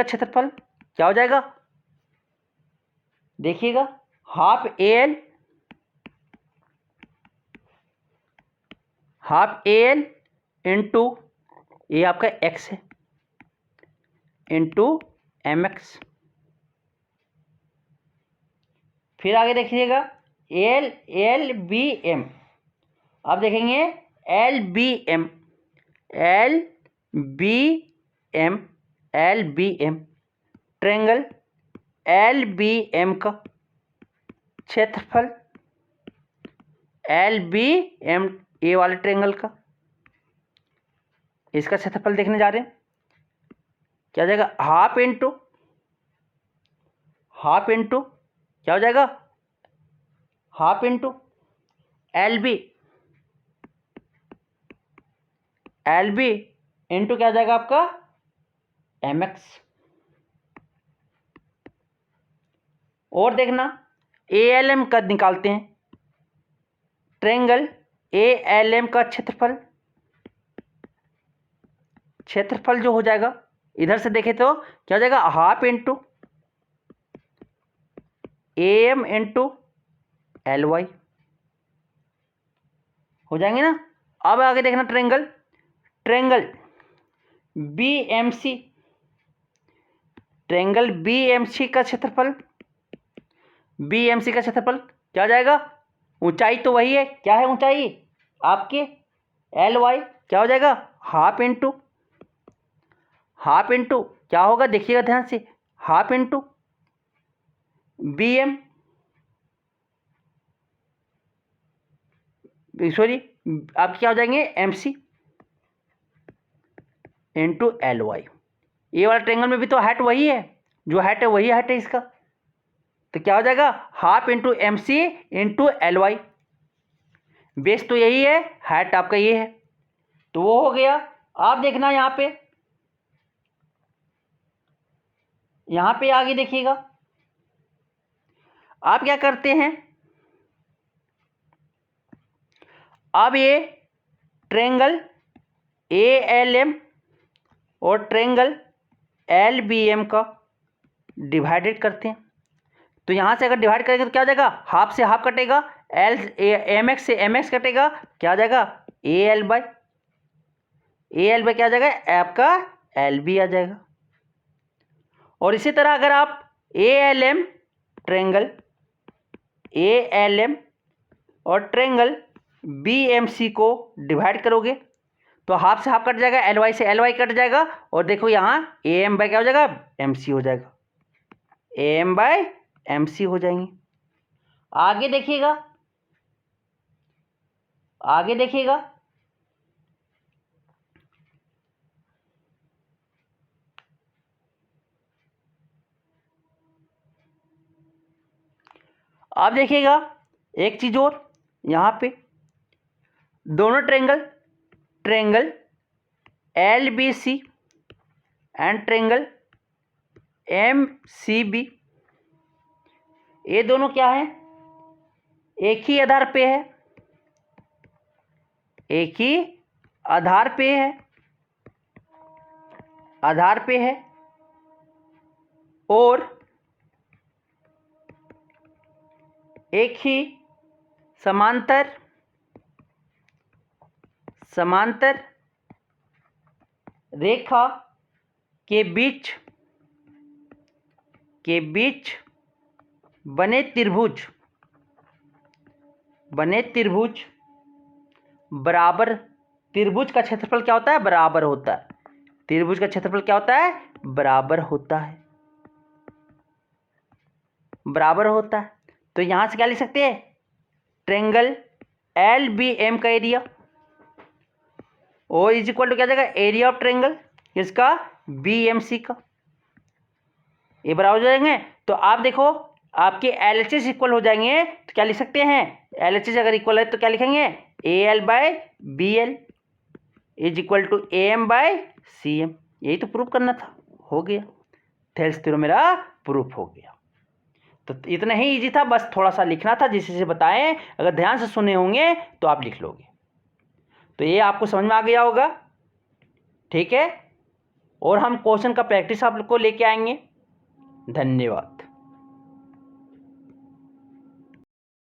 क्षेत्रफल क्या हो जाएगा देखिएगा हाफ AL इंटू ये आपका x है इंटू MX फिर आगे देखिएगा एल बी एम, अब देखेंगे L B M, L B M, L B M, triangle L B M का क्षेत्रफल, एल बी एम ए वाले ट्रायंगल का, इसका क्षेत्रफल देखने जा रहे हैं। क्या हो जाएगा हाफ इंटू क्या हो जाएगा half into L B into क्या हो जाएगा आपका एम एक्स। और देखना ए एल एम का निकालते हैं, ट्रायंगल ए एल एम का क्षेत्रफल जो हो जाएगा इधर से देखें तो क्या हो जाएगा half into A M into L Y हो जाएंगे ना। अब आगे देखना triangle B M C, triangle B M C का क्षेत्रफल, क्या हो जाएगा, ऊंचाई तो वही है, क्या है ऊंचाई आपके एल वाई, क्या हो जाएगा हाफ इंटू क्या होगा देखिएगा ध्यान से, half into B M, sorry आप क्या हो जाएंगे M C into L Y. ये वाला ट्रायंगल में भी तो हाइट वही है, जो हाइट है वही हाइट है इसका, तो क्या हो जाएगा half into M C into L Y. Base तो यही है, हाइट आपका ये है, तो वो हो गया। आप देखना यहाँ पे आगे देखिएगा, आप क्या करते हैं, अब ये ट्रायंगल ए एल एम और ट्रायंगल एल बी एम का डिवाइडेड करते हैं। तो यहाँ से अगर डिवाइड करेंगे तो क्या हो जाएगा हाफ से हाफ कटेगा, एल एम एक्स से एम एक्स कटेगा, क्या हो जाएगा ए एल बाई क्या हो जाएगा आपका एल बी आ जाएगा। और इसी तरह अगर आप A L M triangle A L M और ट्रायंगल बी एम सी को डिवाइड करोगे तो हाफ से हाफ कट जाएगा, एल वाई से एल वाई कट जाएगा, और देखो यहाँ ए एम बाई क्या हो जाएगा एम सी हो जाएगा, A M by M C हो जाएंगे। आगे देखिएगा आप देखिएगा एक चीज और, यहाँ पे दोनों triangle L B C and triangle M C B, ये दोनों क्या है एक ही आधार पे है, और एक ही समांतर रेखा के बीच बने त्रिभुज बराबर, त्रिभुज का क्षेत्रफल क्या होता है बराबर होता है, त्रिभुज का क्षेत्रफल क्या होता है बराबर होता है। तो यहां से क्या लिख सकते हैं ट्रायंगल एल बी एम का एरिया और इज इक्वल टू क्या जाएगा एरिया ऑफ ट्रायंगल इसका बी एम सी का, ये बराबर हो जाएंगे। तो आप देखो आपके एल एच एस इक्वल हो जाएंगे, तो क्या लिख सकते हैं एल एच एस अगर इक्वल है तो क्या लिखेंगे A L by B L is equal to A M by C M. यही तो प्रूफ करना था, हो गया, थेल्स थ्योरम मेरा प्रूफ हो गया। तो इतना ही इजी था, बस थोड़ा सा लिखना था जिससे बताएं, अगर ध्यान से सुने होंगे तो आप लिख लोगे। तो ये आपको समझ में आ गया होगा, ठीक है। और हम क्वेश्चन का प्रैक्टिस आप लोग को लेके आएंगे। धन्यवाद।